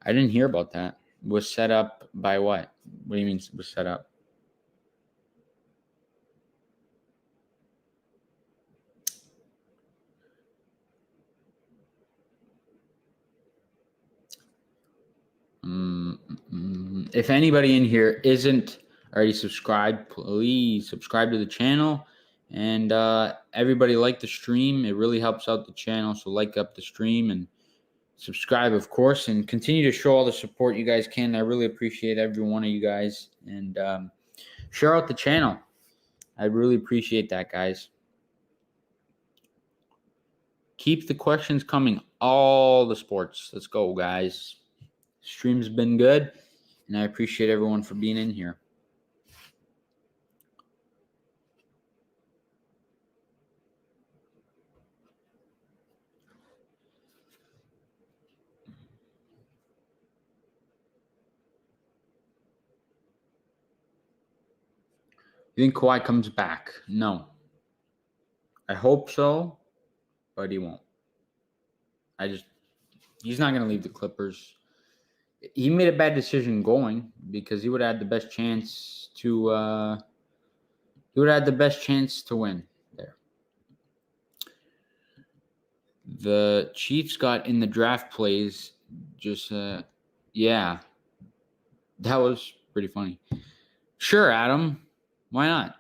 A: I didn't hear about that. Was set up by what? What do you mean was set up? If anybody in here isn't already subscribed, please subscribe to the channel. And everybody like the stream. It really helps out the channel. So like up the stream and subscribe, of course, and continue to show all the support you guys can. I really appreciate every one of you guys. And share out the channel. I really appreciate that, guys. Keep the questions coming. All the sports. Let's go, guys. Stream's been good, and I appreciate everyone for being in here. You think Kawhi comes back? No. I hope so, but he won't. He's not going to leave the Clippers. He made a bad decision going because he would have had the best chance to win there. The Chiefs got in the draft plays yeah. That was pretty funny. Sure, Adam. Why not?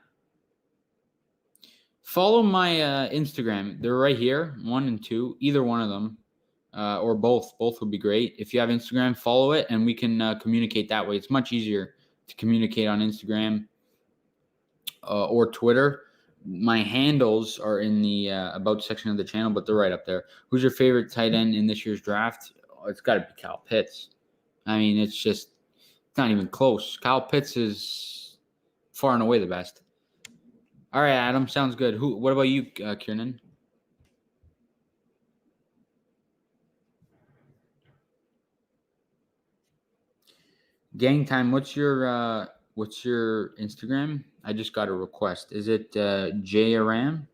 A: Follow my Instagram. They're right here, 1 and 2, either one of them. Or both. Both would be great. If you have Instagram, follow it, and we can communicate that way. It's much easier to communicate on Instagram or Twitter. My handles are in the about section of the channel, but they're right up there. Who's your favorite tight end in this year's draft? Oh, it's got to be Kyle Pitts. I mean, it's not even close. Kyle Pitts is far and away the best. All right, Adam, sounds good. What about you, Kiernan? Gang time. What's your Instagram? I just got a request. Is it J Aram?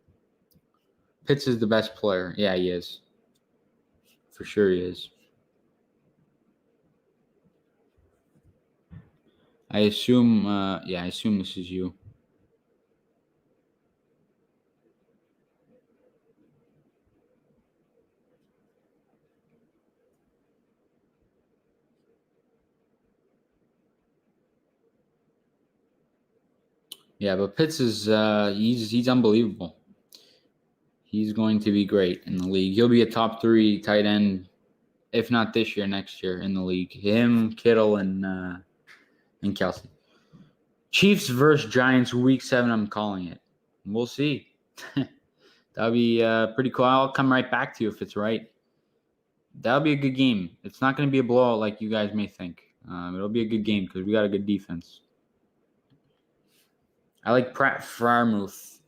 A: Pitts is the best player. Yeah, he is. For sure, he is. I assume. I assume this is you. Yeah, but Pitts is he's unbelievable. He's going to be great in the league. He'll be a top 3 tight end, if not this year, next year in the league. Him, Kittle, and Kelsey. Chiefs versus Giants, Week 7. I'm calling it. We'll see. That'll be pretty cool. I'll come right back to you if it's right. That'll be a good game. It's not going to be a blowout like you guys may think. It'll be a good game because we got a good defense. I like Pratt Freiermuth,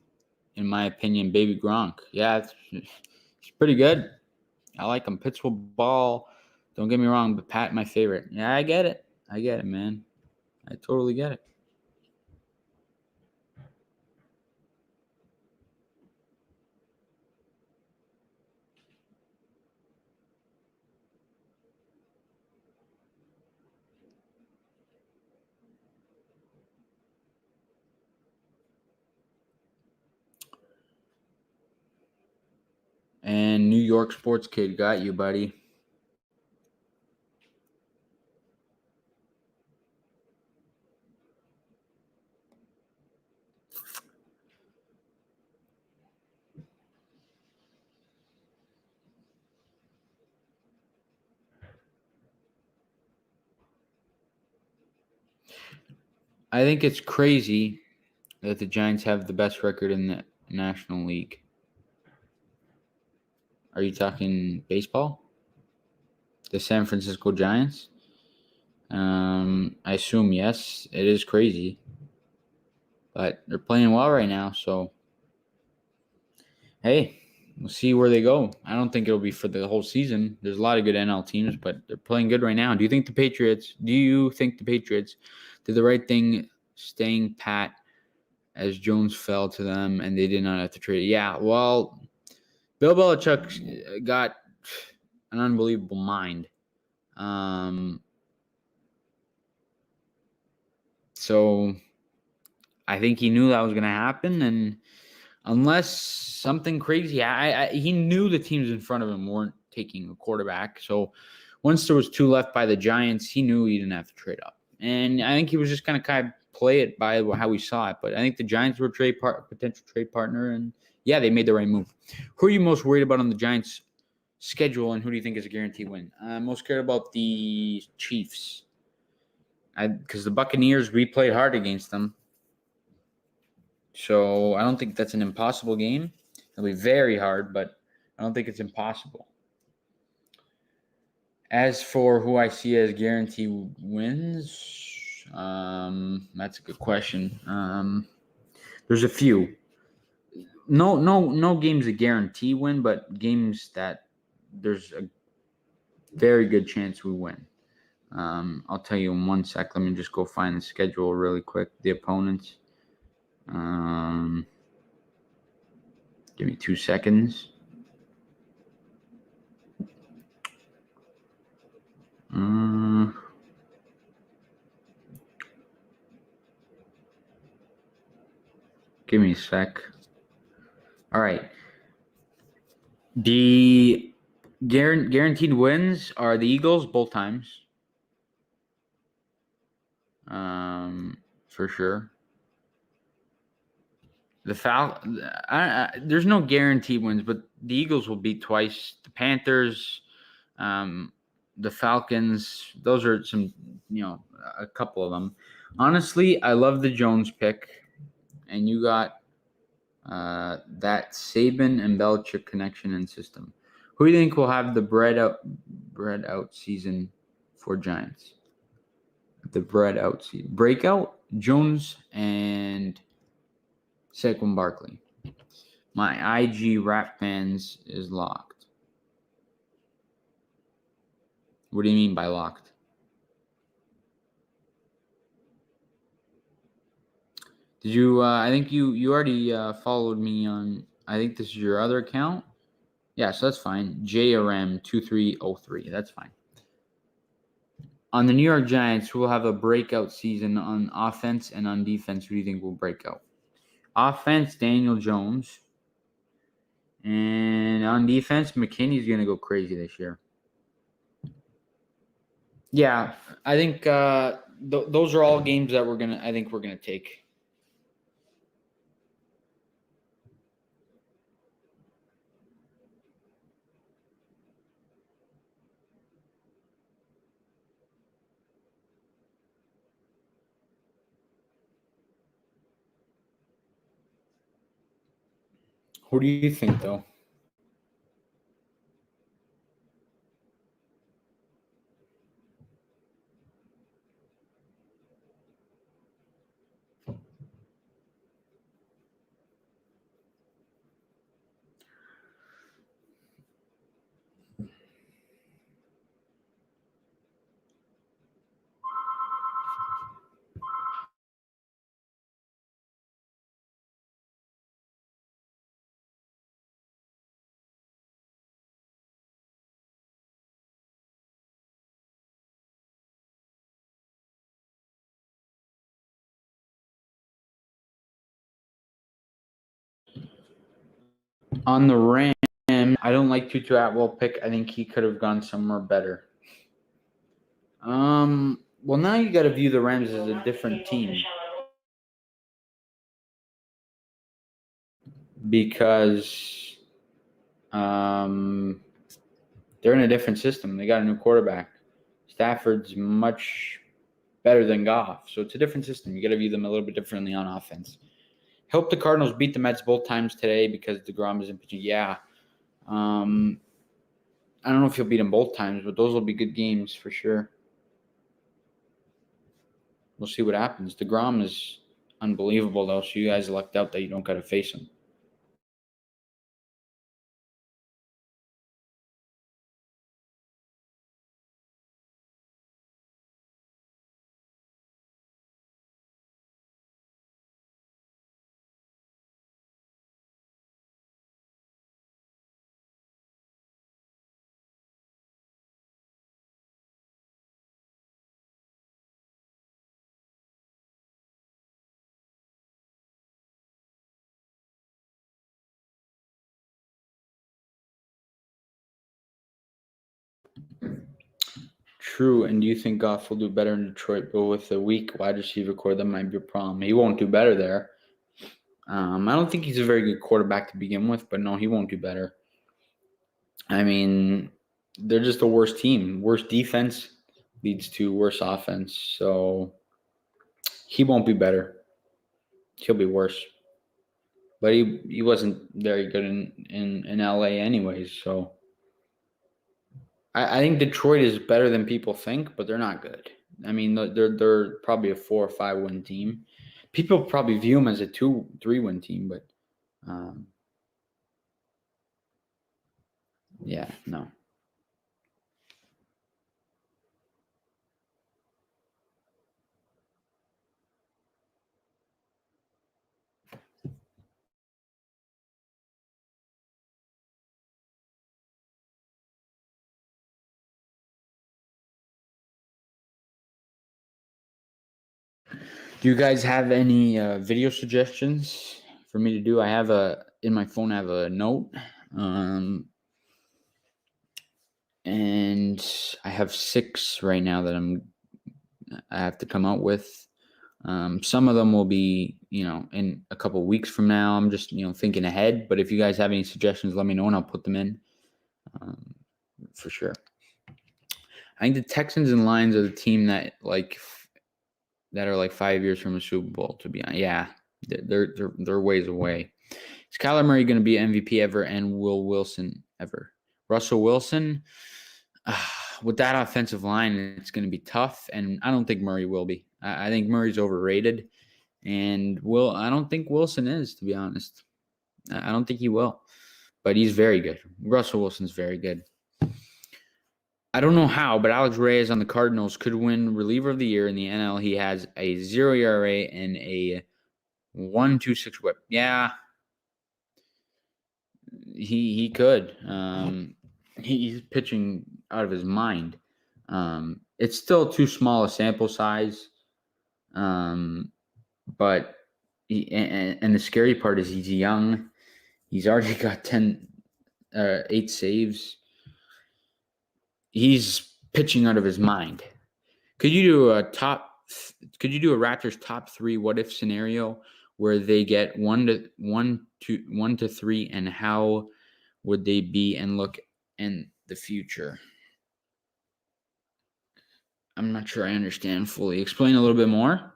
A: in my opinion, baby Gronk. Yeah, it's pretty good. I like him. Pitts will ball. Don't get me wrong, but Pat, my favorite. Yeah, I get it. I get it, man. I totally get it. And New York sports kid got you, buddy. I think it's crazy that the Giants have the best record in the National League. Are you talking baseball? The San Francisco Giants? I assume yes. It is crazy, but they're playing well right now. So, hey, we'll see where they go. I don't think it'll be for the whole season. There's a lot of good NL teams, but they're playing good right now. Do you think the Patriots did the right thing staying pat as Jones fell to them and they did not have to trade? Yeah, well, Bill Belichick got an unbelievable mind. So I think he knew that was going to happen, and unless something crazy, he knew the teams in front of him weren't taking a quarterback. So once there was two left by the Giants, he knew he didn't have to trade up, and I think he was just going to kind of play it by how we saw it. But I think the Giants were a potential trade partner, and yeah, they made the right move. Who are you most worried about on the Giants' schedule, and who do you think is a guaranteed win? I'm most scared about the Chiefs. Because the Buccaneers, we played hard against them. So I don't think that's an impossible game. It'll be very hard, but I don't think it's impossible. As for who I see as guaranteed wins, that's a good question. There's a few. No game's a guarantee win, but games that there's a very good chance we win. I'll tell you in 1 sec. Let me just go find the schedule really quick. The opponents. Give me 2 seconds. Give me a sec. All right. The guaranteed wins are the Eagles both times. For sure. There's no guaranteed wins, but the Eagles will beat twice. The Panthers, the Falcons, those are some, a couple of them. Honestly, I love the Jones pick, and you got that Saban and Belichick connection and system. Who do you think will have the bread out season for Giants? The bread out season. Breakout, Jones and Saquon Barkley. My IG rap fans is locked. What do you mean by locked? Did you? I think you already followed me on. I think this is your other account. Yeah, so that's fine. JRM2303. That's fine. On the New York Giants, who will have a breakout season on offense and on defense, who do you think will break out? Offense, Daniel Jones. And on defense, McKinney's going to go crazy this year. Yeah, I think those are all games that I think we're going to take. Who do you think, though? On the Rams, I don't like Tutu Atwell pick. I think he could have gone somewhere better. Well, now you got to view the Rams as a different team because they're in a different system. They got a new quarterback. Stafford's much better than Goff, so it's a different system. You got to view them a little bit differently on offense. Hope the Cardinals beat the Mets both times today because DeGrom isn't pitching. Yeah. I don't know if he'll beat them both times, but those will be good games for sure. We'll see what happens. DeGrom is unbelievable, though, so you guys lucked out that you don't got to face him. True, and do you think Goff will do better in Detroit? But with a weak wide receiver core, that might be a problem. He won't do better there. I don't think he's a very good quarterback to begin with, but no, he won't do better. I mean, they're just a worse team. Worse defense leads to worse offense, so he won't be better. He'll be worse. But he wasn't very good in LA anyways, so I think Detroit is better than people think, but they're not good. I mean, they're probably a 4 or 5 win team. People probably view them as a 2-3 win team, but yeah, no. Do you guys have any video suggestions for me to do? I have in my phone. I have a note, and I have 6 right now that I have to come out with. Some of them will be, in a couple weeks from now. I'm just, thinking ahead. But if you guys have any suggestions, let me know and I'll put them in for sure. I think the Texans and Lions are the team that are like 5 years from a Super Bowl. To be honest, yeah, they're ways away. Is Kyler Murray going to be MVP ever, and will Wilson ever? Russell Wilson. With that offensive line, it's going to be tough, and I don't think Murray will be. I think Murray's overrated, and I don't think Wilson is, to be honest. I don't think he will, but he's very good. Russell Wilson's very good. I don't know how, but Alex Reyes on the Cardinals could win reliever of the year in the NL. He has a 0 ERA and a 1.26 WHIP. Yeah, he could. He's pitching out of his mind. It's still too small a sample size, but and the scary part is he's young. He's already got 8 saves. He's pitching out of his mind. Could you do a Raptors top 3 what if scenario where they get 1 to 3, and how would they be and look in the future? I'm not sure I understand fully. Explain a little bit more.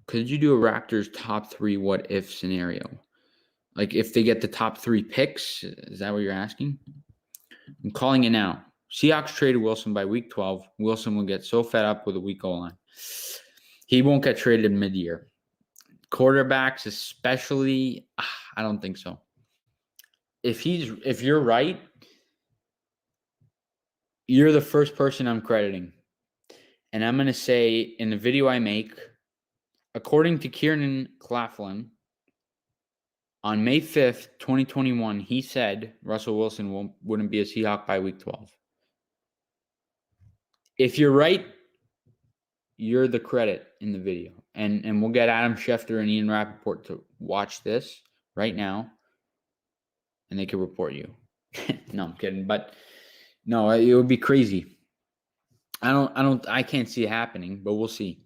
A: Could you do a Raptors top 3 what if scenario? Like if they get the top 3 picks, is that what you're asking? I'm calling it now. Seahawks traded Wilson by week 12. Wilson will get so fed up with a weak goal line. He won't get traded mid-year. Quarterbacks, especially, I don't think so. If you're right, you're the first person I'm crediting. And I'm going to say in the video I make, according to Kieran Claflin, on May 5th, 2021, he said Russell Wilson wouldn't be a Seahawk by week 12. If you're right, you're the credit in the video. And we'll get Adam Schefter and Ian Rappaport to watch this right now. and they could report you. No, I'm kidding. But no, it would be crazy. I can't see it happening, but we'll see.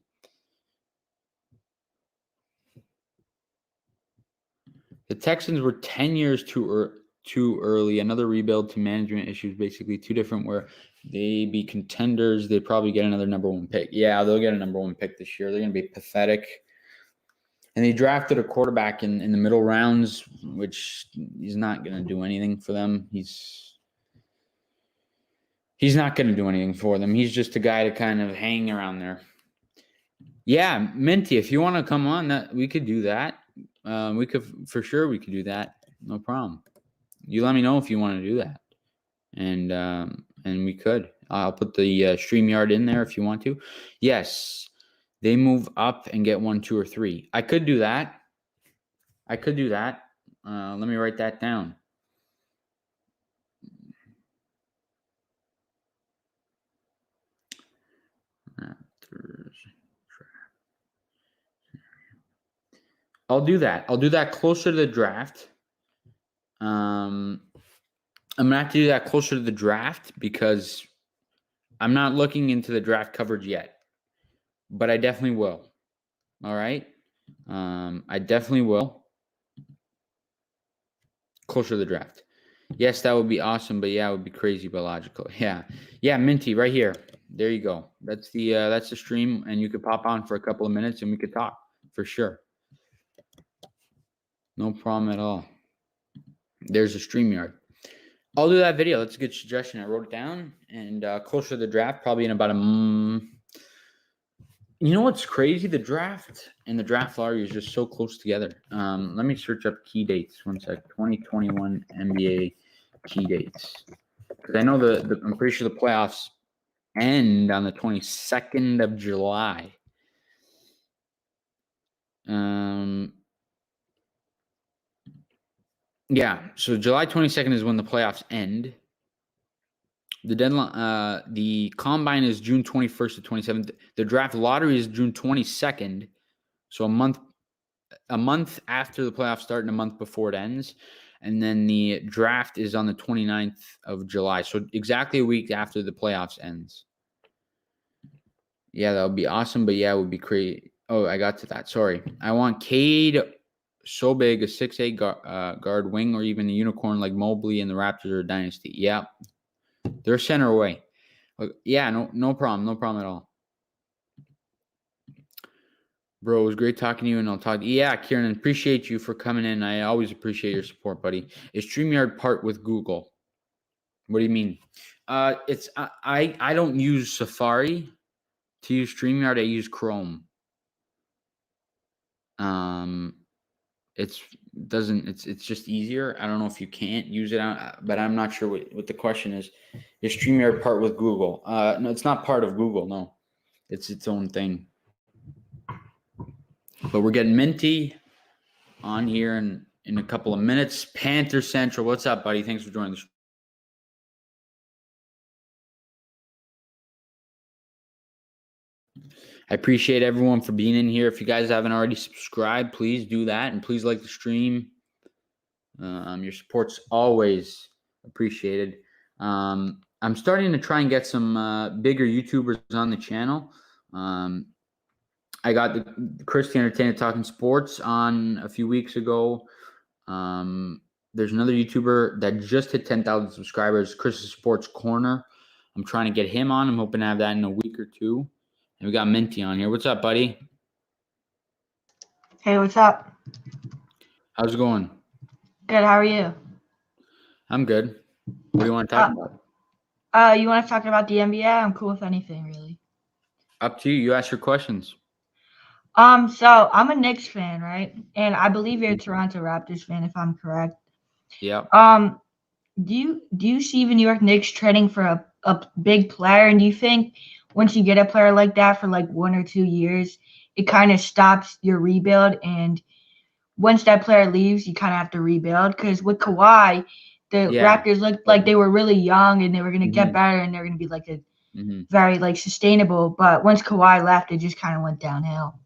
A: The Texans were 10 years too early. Another rebuild to management issues, basically two different where they be contenders. They probably get another number one pick. Yeah, they'll get a number one pick this year. They're going to be pathetic. And they drafted a quarterback in the middle rounds, which he's not going to do anything for them. He's not going to do anything for them. He's just a guy to kind of hang around there. Yeah, Minty, if you want to come on, we could do that. We could do that. No problem. You let me know if you want to do that, and we could. I'll put the StreamYard in there if you want to. Yes, they move up and get 1, 2, or 3. I could do that. Let me write that down. I'll do that. I'll do that closer to the draft. I'm going to have to do that closer to the draft because I'm not looking into the draft coverage yet. But I definitely will. All right? I definitely will. Closer to the draft. Yes, that would be awesome, but yeah, it would be crazy but logical. Yeah. Yeah, Minty, right here. There you go. That's the stream, and you could pop on for a couple of minutes and we could talk for sure. No problem at all. There's a StreamYard. I'll do that video. That's a good suggestion. I wrote it down. And closer to the draft, probably in about a You know what's crazy? The draft and the draft lottery is just so close together. Let me search up key dates. 1 sec. 2021 NBA key dates. Because I know I'm pretty sure the playoffs end on the 22nd of July. Yeah, so July 22nd is when the playoffs end. The deadline, the combine is June 21st to 27th. The draft lottery is June 22nd. So a month after the playoffs start and a month before it ends. And then the draft is on the 29th of July. So exactly a week after the playoffs ends. Yeah, that would be awesome. But yeah, it would be crazy. Oh, I got to that. Sorry. I want Cade so big, a 6'8 guard wing, or even a unicorn like Mobley and the Raptors or Dynasty. Yeah. They're center away. Yeah, no problem. No problem at all. Bro, it was great talking to you, and I'll talk. Yeah, Kieran, appreciate you for coming in. I always appreciate your support, buddy. Is StreamYard part with Google? What do you mean? It's I don't use Safari to use StreamYard. I use Chrome. It's just easier. I don't know if you can't use it, but I'm not sure what the question is. Is StreamYard part with Google? No, it's not part of Google. No, it's its own thing. But we're getting Minty on here in a couple of minutes. Panther Central, what's up, buddy? Thanks for joining the show. I appreciate everyone for being in here. If you guys haven't already subscribed, please do that. And please like the stream. Your support's always appreciated. I'm starting to try and get some bigger YouTubers on the channel. I got the Chris the Entertainer Talking Sports on a few weeks ago. There's another YouTuber that just hit 10,000 subscribers, Chris's Sports Corner. I'm trying to get him on. I'm hoping to have that in a week or two. And we got Minty on here. What's up, buddy?
B: Hey, what's up?
A: How's it going?
B: Good. How are you?
A: I'm good. What do you want to talk about?
B: You want to talk about the NBA? I'm cool with anything, really.
A: Up to you. You ask your questions.
B: So I'm a Knicks fan, right? And I believe you're a Toronto Raptors fan, if I'm correct.
A: Yeah.
B: Do you see the New York Knicks trading for a big player? And do you think once you get a player like that for like 1 or 2 years, it kind of stops your rebuild? And once that player leaves, you kind of have to rebuild? Because with Kawhi, the Raptors looked like they were really young and they were going to get better and they're going to be like a very like sustainable. But once Kawhi left, it just kind of went downhill.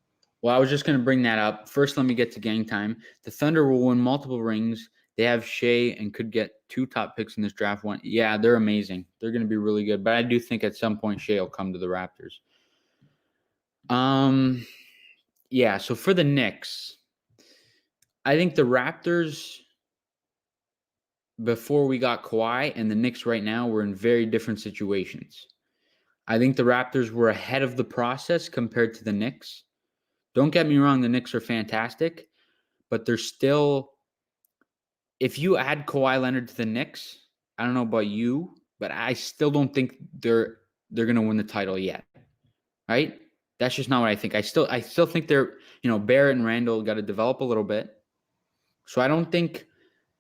A: Well, I was just going to bring that up. First, let me get to gang time. The Thunder will win multiple rings. They have Shea and could get 2 top picks in this draft. One, yeah, they're amazing. They're going to be really good. But I do think at some point Shea will come to the Raptors. Yeah. So for the Knicks, I think the Raptors before we got Kawhi and the Knicks right now were in very different situations. I think the Raptors were ahead of the process compared to the Knicks. Don't get me wrong, the Knicks are fantastic, but they're still. If you add Kawhi Leonard to the Knicks, I don't know about you, but I still don't think they're going to win the title yet. Right? That's just not what I think. I still think they're, Barrett and Randall got to develop a little bit. So I don't think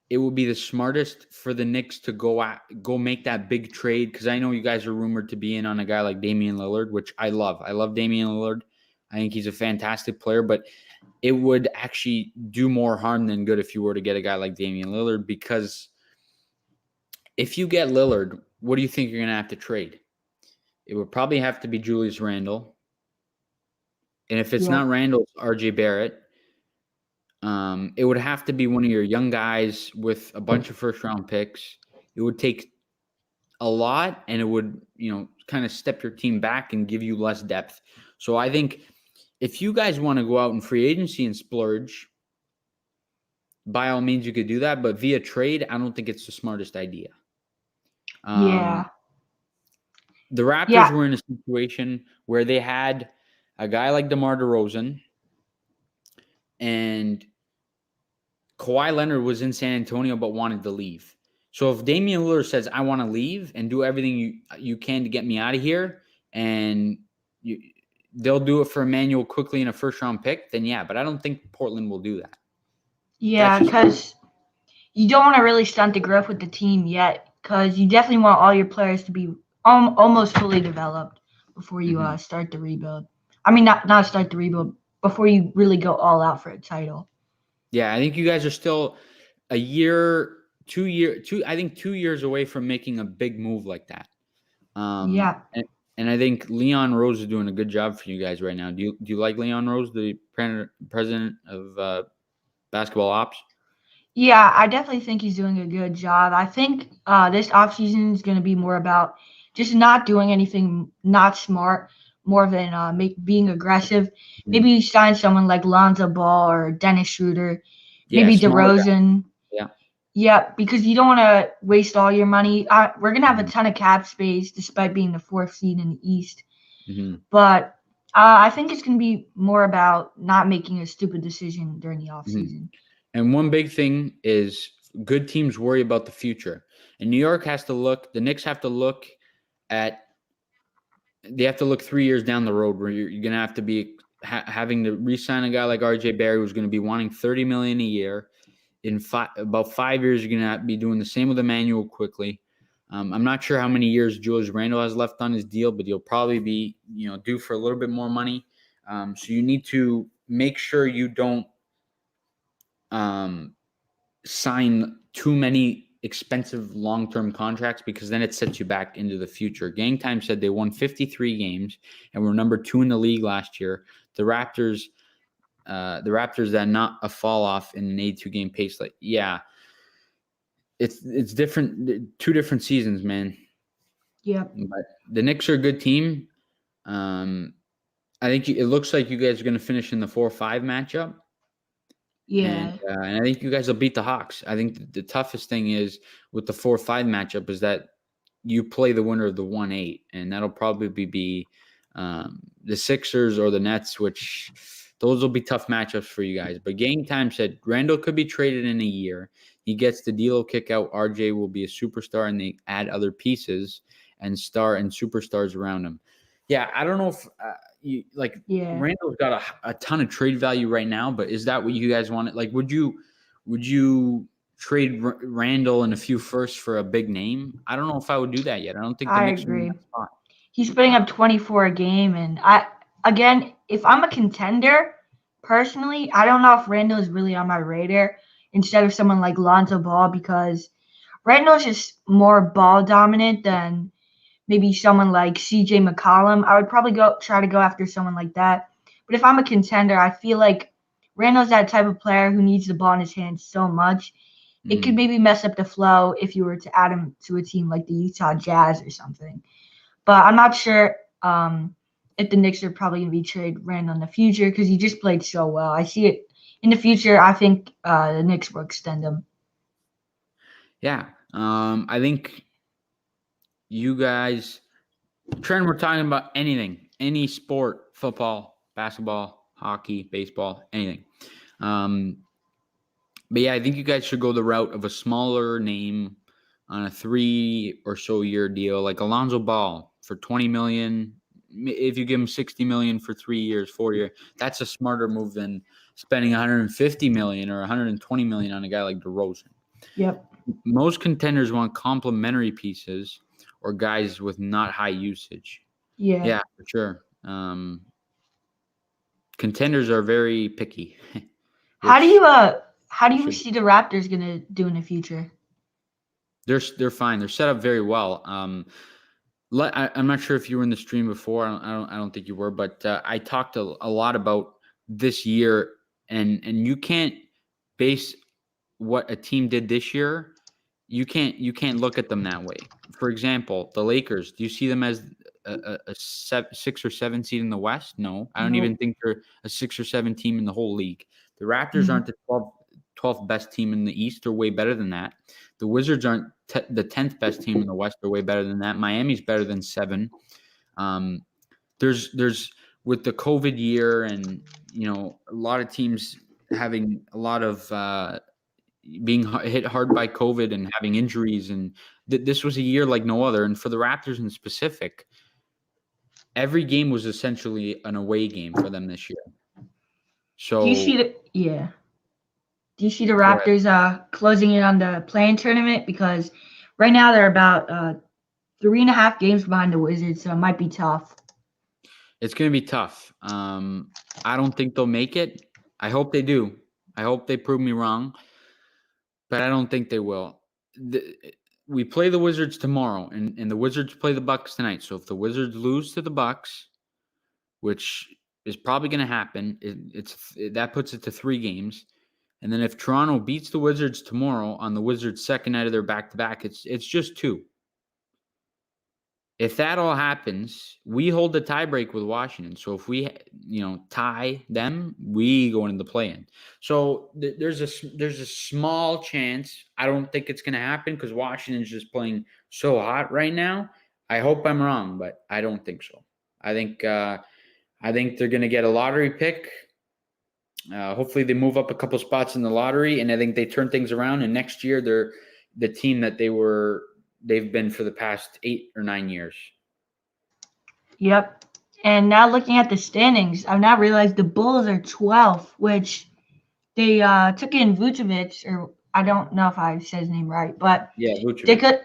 A: it would be the smartest for the Knicks to go make that big trade, because I know you guys are rumored to be in on a guy like Damian Lillard, which I love. I love Damian Lillard. I think he's a fantastic player, but it would actually do more harm than good if you were to get a guy like Damian Lillard, because if you get Lillard, what do you think you're going to have to trade? It would probably have to be Julius Randle. And if it's not Randle, it's RJ Barrett. It would have to be one of your young guys with a bunch of first-round picks. It would take a lot, and it would, kind of step your team back and give you less depth. So I think if you guys want to go out in free agency and splurge, by all means, you could do that. But via trade, I don't think it's the smartest idea. The Raptors were in a situation where they had a guy like DeMar DeRozan, and Kawhi Leonard was in San Antonio but wanted to leave. So if Damian Lillard says, I want to leave and do everything you can to get me out of here, and they'll do it for Emmanuel quickly in a first-round pick, then yeah. But I don't think Portland will do that.
B: Yeah, because you don't want to really stunt the growth with the team yet, because you definitely want all your players to be almost fully developed before you start the rebuild. I mean, not start the rebuild, before you really go all out for a title.
A: Yeah, I think you guys are still a year, 2 years away from making a big move like that. And I think Leon Rose is doing a good job for you guys right now. Do you like Leon Rose, the president of basketball ops?
B: Yeah, I definitely think he's doing a good job. I think this offseason is going to be more about just not doing anything not smart, more than being aggressive. Maybe you sign someone like Lonzo Ball or Dennis Schroeder, maybe DeRozan. Yeah, because you don't want to waste all your money. We're going to have a ton of cap space despite being the 4th seed in the East. But I think it's going to be more about not making a stupid decision during the offseason.
A: And one big thing is good teams worry about the future. And New York has to look – the Knicks have to look at – they have to look 3 years down the road where you're going to have to be having to re-sign a guy like RJ Barrett, who's going to be wanting $30 million a year. In about 5 years, you're going to be doing the same with Emmanuel quickly. I'm not sure how many years Julius Randle has left on his deal, but he'll probably be, due for a little bit more money. So you need to make sure you don't sign too many expensive long-term contracts, because then it sets you back into the future. Gang Time said they won 53 games and were number 2 in the league last year. The Raptors that not a fall off in an 82-game pace. Like, yeah, it's different. 2 different seasons, man.
B: Yeah.
A: But the Knicks are a good team. I think it looks like you guys are going to finish in the 4-5 matchup.
B: Yeah.
A: And I think you guys will beat the Hawks. I think the toughest thing is with the 4-5 matchup is that you play the winner of the 1-8, and that'll probably be the Sixers or the Nets, which those will be tough matchups for you guys. But Game Time said Randall could be traded in a year. He gets the D'Lo kick out. RJ will be a superstar, and they add other pieces and superstars around him. Yeah, I don't know if Randall's got a ton of trade value right now, but is that what you guys want? Like, would you trade Randall and a few firsts for a big name? I don't know if I would do that yet. I don't think the Knicks are in that spot.
B: He's putting up 24 a game, and if I'm a contender, personally, I don't know if Randall is really on my radar instead of someone like Lonzo Ball, because Randall is just more ball dominant than maybe someone like CJ McCollum. I would probably try to go after someone like that. But if I'm a contender, I feel like Randall's that type of player who needs the ball in his hands so much. it could maybe mess up the flow if you were to add him to a team like the Utah Jazz or something. But I'm not sure if the Knicks are probably going to be trade Randle in the future because he just played so well. I see it in the future. I think the Knicks will extend him.
A: Yeah. I think you guys, Trent, we're talking about anything, any sport, football, basketball, hockey, baseball, anything. But yeah, I think you guys should go the route of a smaller name on a 3 or so year deal, like Alonzo Ball for $20 million. If you give him $60 million for 3 years, 4 years, that's a smarter move than spending $150 million or $120 million on a guy like DeRozan.
B: Yep.
A: Most contenders want complementary pieces or guys with not high usage. Yeah, for sure. Contenders are very picky.
B: How do you see the Raptors gonna do in the future?
A: They're fine. They're set up very well. I'm not sure if you were in the stream before. I don't think you were, but I talked a lot about this year, and you can't base what a team did this year. You can't look at them that way. For example, the Lakers. Do you see them as a 6 or 7 seed in the West? No, I don't even think they're a 6 or 7 team in the whole league. The Raptors aren't the 12th best team in the East. They're way better than that. The Wizards aren't the 10th best team in the West. They're way better than that. Miami's better than 7. There's with the COVID year and a lot of teams having a lot of being hit hard by COVID and having injuries, and this was a year like no other. And for the Raptors in specific, every game was essentially an away game for them this year. So
B: do you see the Raptors closing in on the play-in tournament? Because right now they're about 3.5 games behind the Wizards, so it might be tough.
A: It's going to be tough. I don't think they'll make it. I hope they do. I hope they prove me wrong, but I don't think they will. We play the Wizards tomorrow, and the Wizards play the Bucks tonight. So if the Wizards lose to the Bucks, which is probably going to happen, that puts it to 3 games. And then if Toronto beats the Wizards tomorrow on the Wizards' second night of their back-to-back, it's just 2. If that all happens, we hold the tiebreak with Washington. So if we, tie them, we go into the play-in. So there's a small chance. I don't think it's going to happen because Washington's just playing so hot right now. I hope I'm wrong, but I don't think so. I think they're going to get a lottery pick. Hopefully they move up a couple spots in the lottery, and I think they turn things around. And next year they're the team that they've been for the past 8 or 9 years.
B: Yep. And now looking at the standings, I've now realized the Bulls are 12th, which they took in Vucevic, or I don't know if I said his name right, but
A: Vucevic.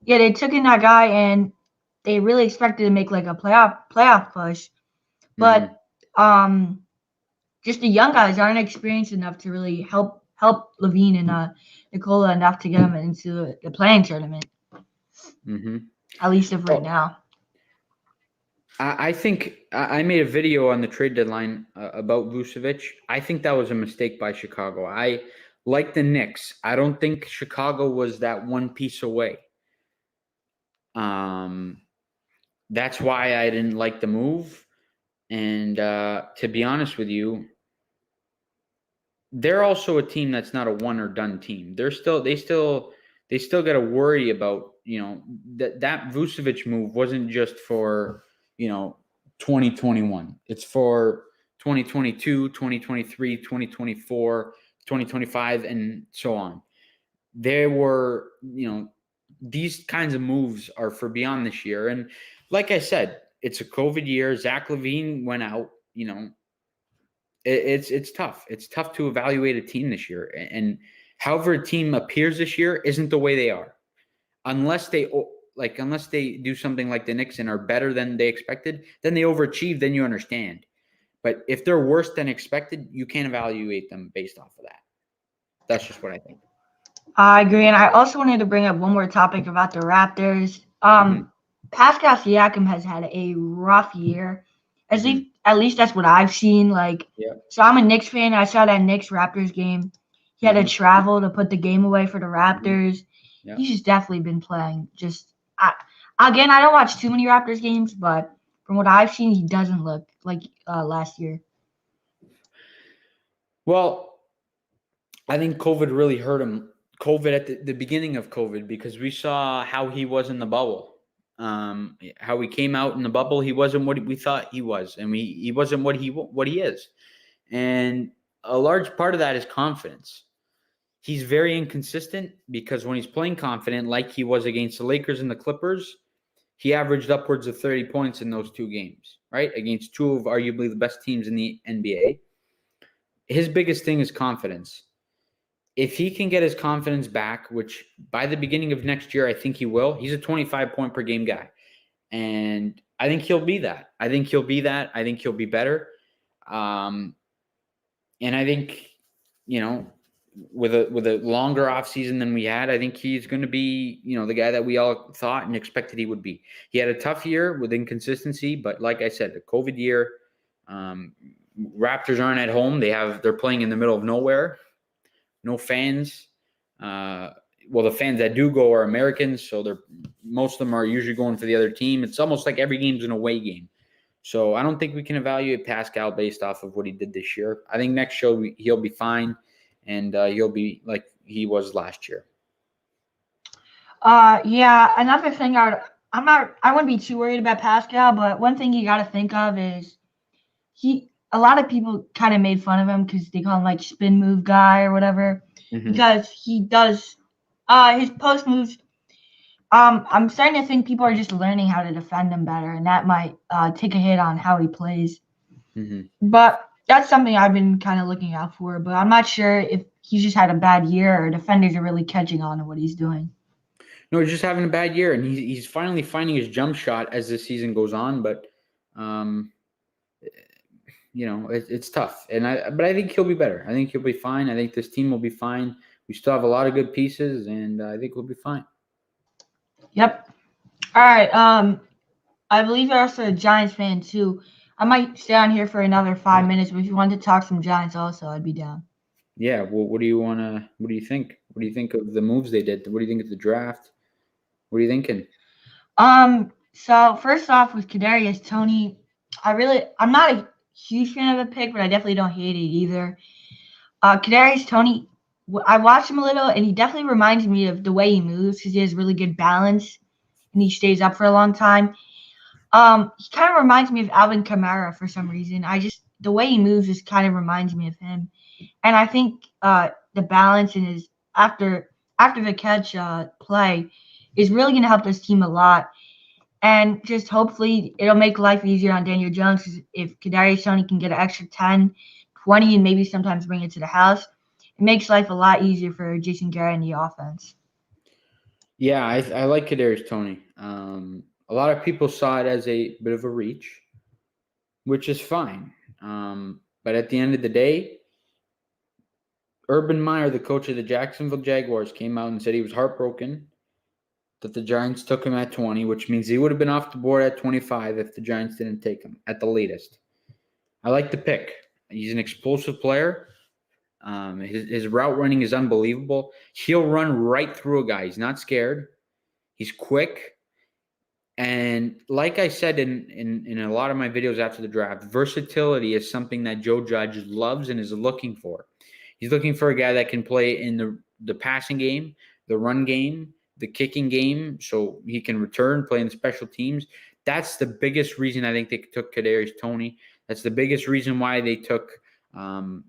B: They took in that guy, and they really expected to make like a playoff push, but just the young guys aren't experienced enough to really help Levine and Nikola enough to get them into the playing tournament. At least of right now.
A: I think I made a video on the trade deadline about Vucevic. I think that was a mistake by Chicago. I like the Knicks. I don't think Chicago was that one piece away. That's why I didn't like the move. And to be honest with you, they're also a team that's not a one or done team. They still got to worry about, that Vucevic move wasn't just for, 2021. It's for 2022, 2023, 2024, 2025, and so on. There were, these kinds of moves are for beyond this year. And like I said, it's a COVID year. Zach LaVine went out, It's tough. It's tough to evaluate a team this year. And however a team appears this year isn't the way they are. Unless they do something like the Knicks and are better than they expected, then they overachieve, then you understand. But if they're worse than expected, you can't evaluate them based off of that. That's just what I think.
B: I agree. And I also wanted to bring up one more topic about the Raptors. Pascal Siakam has had a rough year. At least that's what I've seen. So I'm a Knicks fan. I saw that Knicks Raptors game. He had to travel to put the game away for the
A: Mhm.
B: Raptors.
A: Yeah.
B: He's just definitely been playing. Again, I don't watch too many Raptors games, but from what I've seen, he doesn't look like last year.
A: Well, I think COVID really hurt him. COVID at the beginning of COVID, because we saw how he was in the bubble. How he came out in the bubble, he wasn't what we thought he was, and he wasn't what he is. And a large part of that is confidence. He's very inconsistent because when he's playing confident, like he was against the Lakers and the Clippers, he averaged upwards of 30 points in those two games, right? Against two of arguably the best teams in the NBA. His biggest thing is confidence. If he can get his confidence back, which by the beginning of next year, I think he will, he's a 25 point per game guy. And I think he'll be that. I think he'll be that. I think he'll be better. And I think, with a longer offseason than we had, I think he's going to be, the guy that we all thought and expected he would be. He had a tough year with inconsistency, but like I said, the COVID year, Raptors aren't at home. They're playing in the middle of nowhere. No fans. The fans that do go are Americans, so most of them are usually going for the other team. It's almost like every game's an away game. So I don't think we can evaluate Pascal based off of what he did this year. I think next show he'll be fine, and he'll be like he was last year.
B: Yeah. Another thing, I wouldn't be too worried about Pascal, but one thing you got to think of is a lot of people kind of made fun of him because they call him like spin move guy or whatever, because he does his post moves. I'm starting to think people are just learning how to defend him better, and that might take a hit on how he plays. But that's something I've been kind of looking out for. But I'm not sure if he's just had a bad year or defenders are really catching on to what he's doing.
A: No, he's just having a bad year, and he's finally finding his jump shot as the season goes on. But it's tough, but I think he'll be better. I think he'll be fine. I think this team will be fine. We still have a lot of good pieces, and I think we'll be fine.
B: Yep. All right. I believe you're also a Giants fan too. I might stay on here for another 5 minutes, but if you want to talk some Giants also, I'd be down.
A: Yeah. Well, what do you think? What do you think of the moves they did? What do you think of the draft? What are you thinking?
B: So first off, with Kadarius Toney, I'm not a huge fan of the pick, but I definitely don't hate it either. Kadarius Toney, I watched him a little, and he definitely reminds me of the way he moves because he has really good balance, and he stays up for a long time. He kind of reminds me of Alvin Kamara for some reason. The way he moves just kind of reminds me of him, and I think the balance in his after the catch play is really going to help this team a lot. And just hopefully it'll make life easier on Daniel Jones if Kadarius Toney can get an extra 10, 20, and maybe sometimes bring it to the house. It makes life a lot easier for Jason Garrett and the offense.
A: Yeah, I like Kadarius Toney. A lot of people saw it as a bit of a reach, which is fine. But at the end of the day, Urban Meyer, the coach of the Jacksonville Jaguars, came out and said he was heartbroken that the Giants took him at 20, which means he would have been off the board at 25 if the Giants didn't take him at the latest. I like the pick. He's an explosive player. His route running is unbelievable. He'll run right through a guy. He's not scared. He's quick. And like I said in a lot of my videos after the draft, versatility is something that Joe Judge loves and is looking for. He's looking for a guy that can play in the passing game, the run game, the kicking game, so he can return, play in the special teams. That's the biggest reason I think they took Kadarius Toney. That's the biggest reason why they took Aaron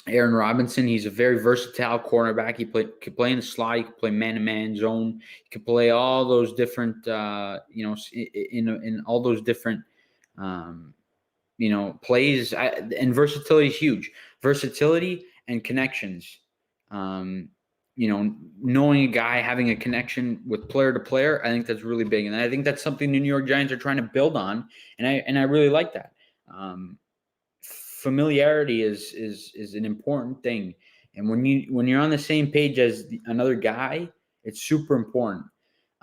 A: Robinson. He's a very versatile cornerback. He could play in the slot. He could play man-to-man zone. He could play all those different, in all those different, plays. And versatility is huge. Versatility and connections. Knowing a guy, having a connection with player to player, I think that's really big. And I think that's something the New York Giants are trying to build on. And I really like that. Familiarity is an important thing. And when you're on the same page as another guy, it's super important.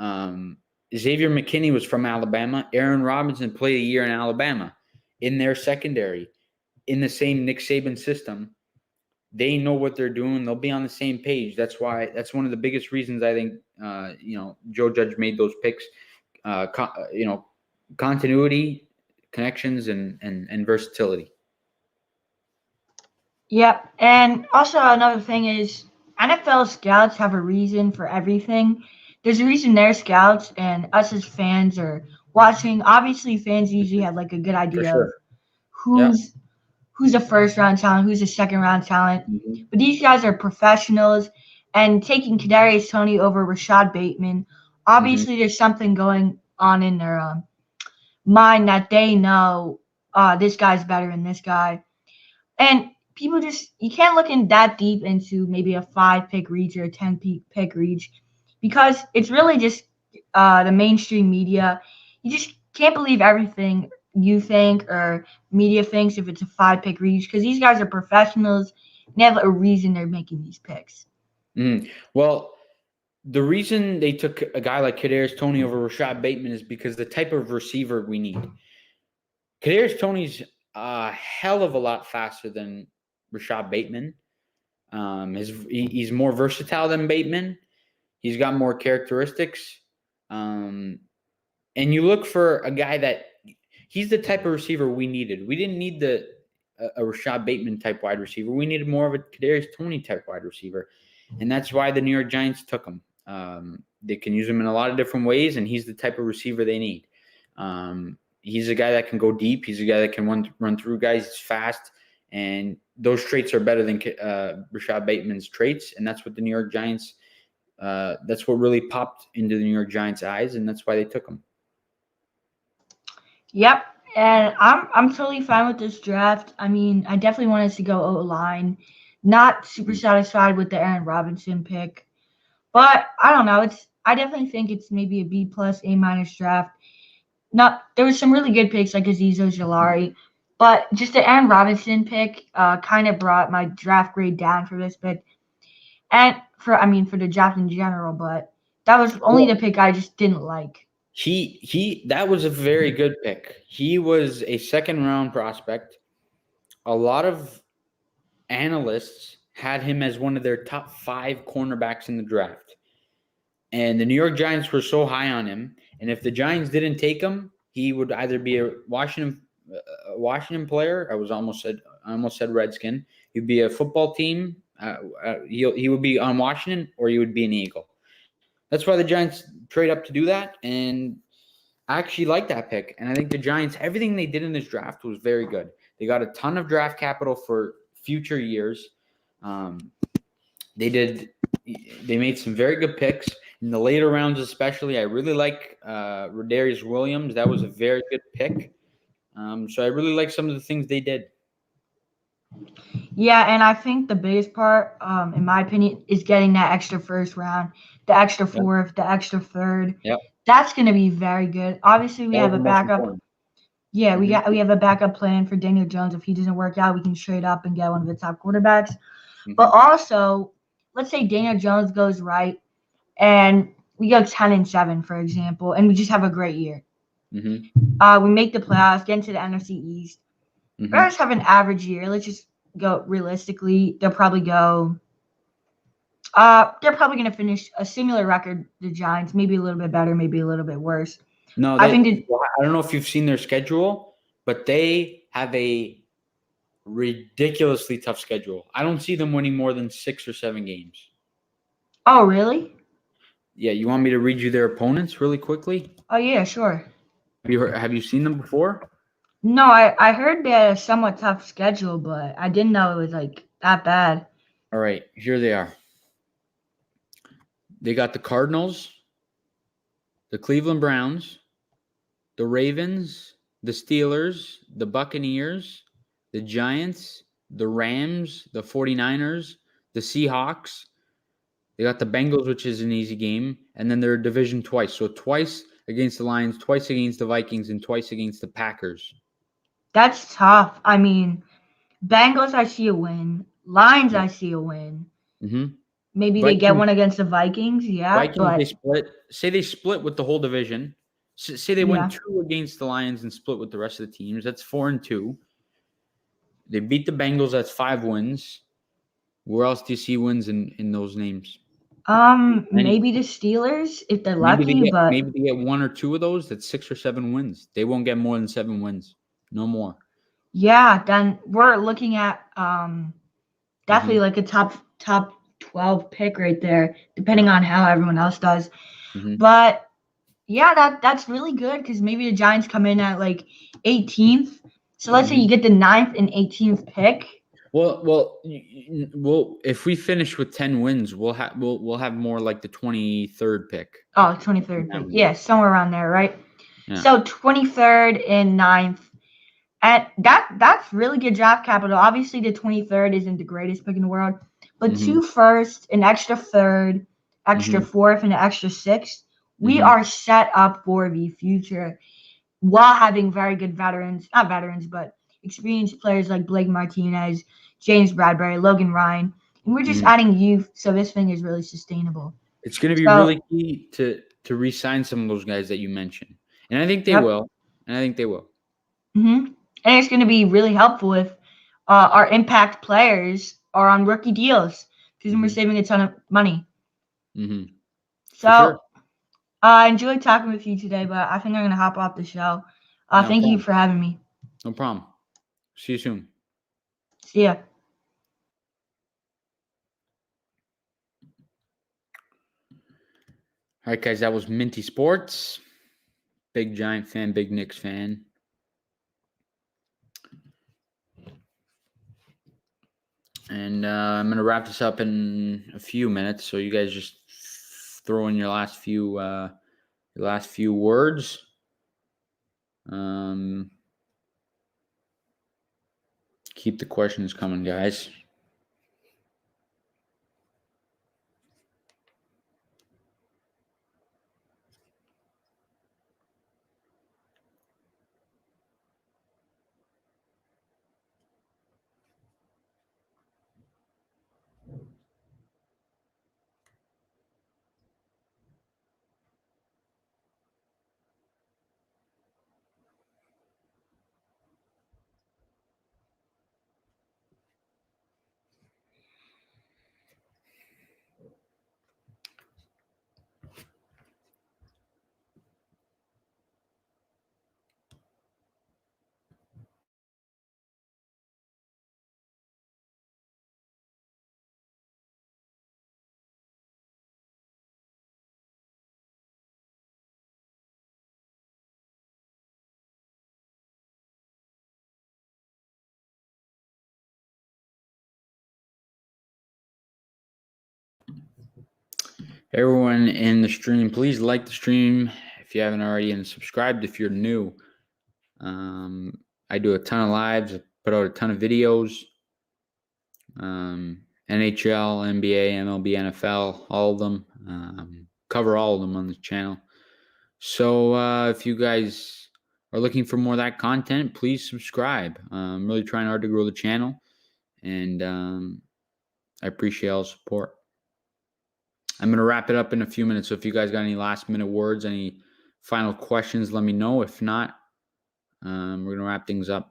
A: Xavier McKinney was from Alabama. Aaron Robinson played a year in Alabama in their secondary in the same Nick Saban system. they know what they're doing. They'll be on the same page. That's one of the biggest reasons I think Joe Judge made those picks. Continuity, connections, and versatility.
B: Yep. And also another thing is NFL scouts have a reason for everything. There's a reason they're scouts and us as fans are watching. Obviously fans usually have like a good
A: For
B: idea of
A: sure. Yeah.
B: who's a first round talent, who's a second round talent.
A: Mm-hmm.
B: But these guys are professionals, and taking Kadarius Toney over Rashad Bateman, obviously there's something going on in their mind that they know this guy's better than this guy. And people you can't look in that deep into maybe a 5-pick reach or a 10-pick reach because it's really just the mainstream media. You just can't believe everything you think or media thinks if it's a 5-pick reach because these guys are professionals and they have a reason they're making these picks.
A: Well, the reason they took a guy like Kadarius Toney over Rashad Bateman is because the type of receiver we need. Kadarius Toney's a hell of a lot faster than Rashad Bateman. He's more versatile than Bateman. He's got more characteristics. And you look for a guy that he's the type of receiver we needed. We didn't need a Rashad Bateman type wide receiver. We needed more of a Kadarius Toney type wide receiver. And that's why the New York Giants took him. They can use him in a lot of different ways, and he's the type of receiver they need. He's a guy that can go deep. He's a guy that can run through guys. He's fast, and those traits are better than Rashad Bateman's traits, and that's what the New York Giants. That's what really popped into the New York Giants' eyes, and that's why they took him.
B: Yep, and I'm totally fine with this draft. I mean, I definitely want us to go O-line. Not super satisfied with the Aaron Robinson pick, but I don't know. I definitely think it's maybe a B+, A- draft. There was some really good picks like Azeez Ojulari, but just the Aaron Robinson pick kind of brought my draft grade down for this pick, and for the draft in general. But that was only the pick I just didn't like.
A: That was a very good pick. He was a second-round prospect. A lot of analysts had him as one of their top 5 cornerbacks in the draft. And the New York Giants were so high on him. And if the Giants didn't take him, he would either be a Washington player. I almost said Redskin. He'd be a football team. He would be on Washington, or he would be an Eagle. That's why the Giants trade up to do that. And I actually like that pick. And I think the Giants, everything they did in this draft was very good. They got a ton of draft capital for future years. They made some very good picks in the later rounds, especially. I really like Rodarius Williams. That was a very good pick. So I really like some of the things they did.
B: Yeah, and I think the biggest part, in my opinion, is getting that extra first round, the extra fourth, the extra third.
A: Yep.
B: That's going to be very good. Obviously, we have a backup. Yeah, we have a backup plan for Daniel Jones. If he doesn't work out, we can trade up and get one of the top quarterbacks. Mm-hmm. But also, let's say Daniel Jones goes right, and we go 10-7, for example, and we just have a great year. Mm-hmm. We make the playoffs, get into the NFC East. Mm-hmm. Bears have an average year. Let's just go realistically. They'll probably go. They're probably going to finish a similar record to the Giants, maybe a little bit better, maybe a little bit worse.
A: No, I don't know if you've seen their schedule, but they have a ridiculously tough schedule. I don't see them winning more than 6 or 7 games.
B: Oh, really?
A: Yeah, you want me to read you their opponents really quickly?
B: Oh, yeah, sure.
A: Have you seen them before?
B: No, I heard they had a somewhat tough schedule, but I didn't know it was like that bad.
A: All right, here they are. They got the Cardinals, the Cleveland Browns, the Ravens, the Steelers, the Buccaneers, the Giants, the Rams, the 49ers, the Seahawks. They got the Bengals, which is an easy game, and then they're division twice. So twice against the Lions, twice against the Vikings, and twice against the Packers.
B: That's tough. I mean, Bengals, I see a win. Lions, I see a win. Mm-hmm. Maybe Vikings, they get one against the Vikings. Yeah,
A: Vikings, they split. Say they split with the whole division. Say they win 2 against the Lions and split with the rest of the teams. That's 4-2. They beat the Bengals. That's 5 wins. Where else do you see wins in those names?
B: Maybe the Steelers if they're lucky, but
A: maybe they get 1 or 2 of those. That's 6 or 7 wins. They won't get more than 7 wins. No more.
B: yeah, then we're looking at definitely
A: Mhm.
B: like a top 12 pick right there, depending
A: Yeah.
B: on how everyone else does.
A: Mhm.
B: But yeah, that's really good because maybe the Giants come in at like 18th. So let's say you
A: Mhm.
B: get the 9th and 18th pick.
A: Well, if we finish with 10 wins, we'll have more like the 23rd pick.
B: Oh, 23rd pick. Yeah, somewhere around there, right?
A: Yeah.
B: So 23rd and 9th. And that's really good draft capital. Obviously, the 23rd isn't the greatest pick in the world, but
A: Mhm.
B: 2 firsts, an extra third, extra
A: Mhm.
B: fourth, and an extra sixth. We
A: Mhm.
B: are set up for the future while having very good veterans, not veterans, but experienced players like Blake Martinez, James Bradbury, Logan Ryan. And we're just
A: Mhm.
B: adding youth, so this thing is really sustainable.
A: It's going to be
B: So,
A: really key to re-sign some of those guys that you mentioned, and I think they
B: yep.
A: will. And I think they will.
B: And it's going to be really helpful if our impact players are on rookie deals because then we're
A: Mhm.
B: saving a ton of money.
A: Mhm. For
B: So
A: sure.
B: I enjoyed talking with you today, but I think I'm going to hop off the show.
A: No
B: Thank you
A: problem.
B: for having me.
A: No problem. See you soon.
B: See ya.
A: All right, guys. That was Minty Sports. Big Giant fan, big Knicks fan. And I'm gonna wrap this up in a few minutes. So you guys just throw in your last few words. Keep the questions coming, guys. Everyone in the stream, please like the stream if you haven't already, and subscribe if you're new. I do a ton of lives, I put out a ton of videos. NHL, NBA, MLB, NFL, all of them. Cover all of them on the channel. So if you guys are looking for more of that content, please subscribe. I'm really trying hard to grow the channel, and I appreciate all the support. I'm going to wrap it up in a few minutes. So if you guys got any last minute words, any final questions, let me know. If not, we're going to wrap things up.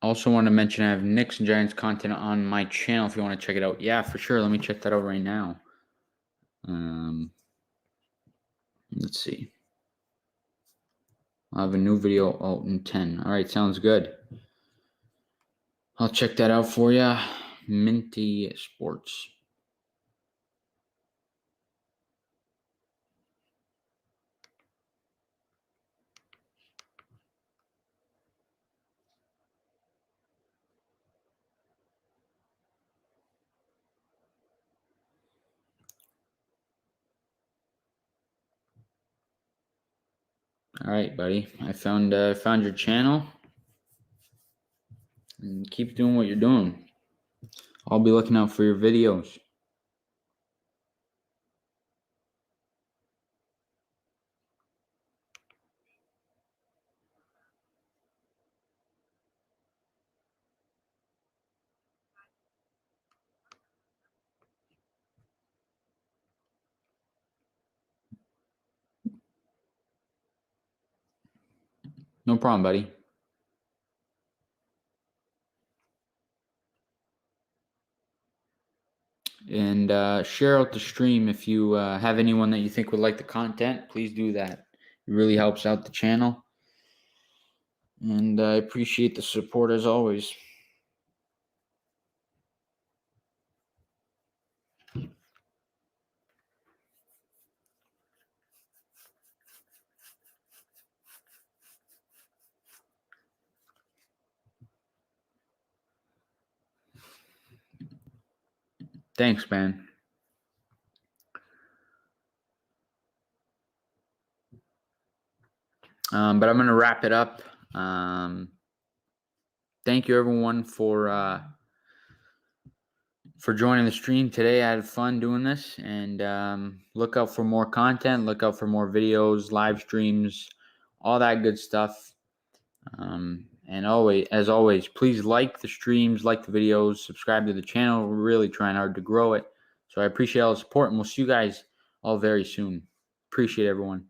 A: Also want to mention I have Knicks and Giants content on my channel if you want to check it out. Yeah, for sure. Let me check that out right now. Let's see. I'll have a new video out in 10. All right, sounds good. I'll check that out for you. Minty Sports. All right, buddy. I found your channel, and keep doing what you're doing. I'll be looking out for your videos. No problem, buddy. And share out the stream if you have anyone that you think would like the content. Please do that. It really helps out the channel. And I appreciate the support as always. Thanks, man. But I'm going to wrap it up. Thank you, everyone, for joining the stream today. I had fun doing this, and look out for more content. Look out for more videos, live streams, all that good stuff. And as always, please like the streams, like the videos, subscribe to the channel. We're really trying hard to grow it. So I appreciate all the support, and we'll see you guys all very soon. Appreciate everyone.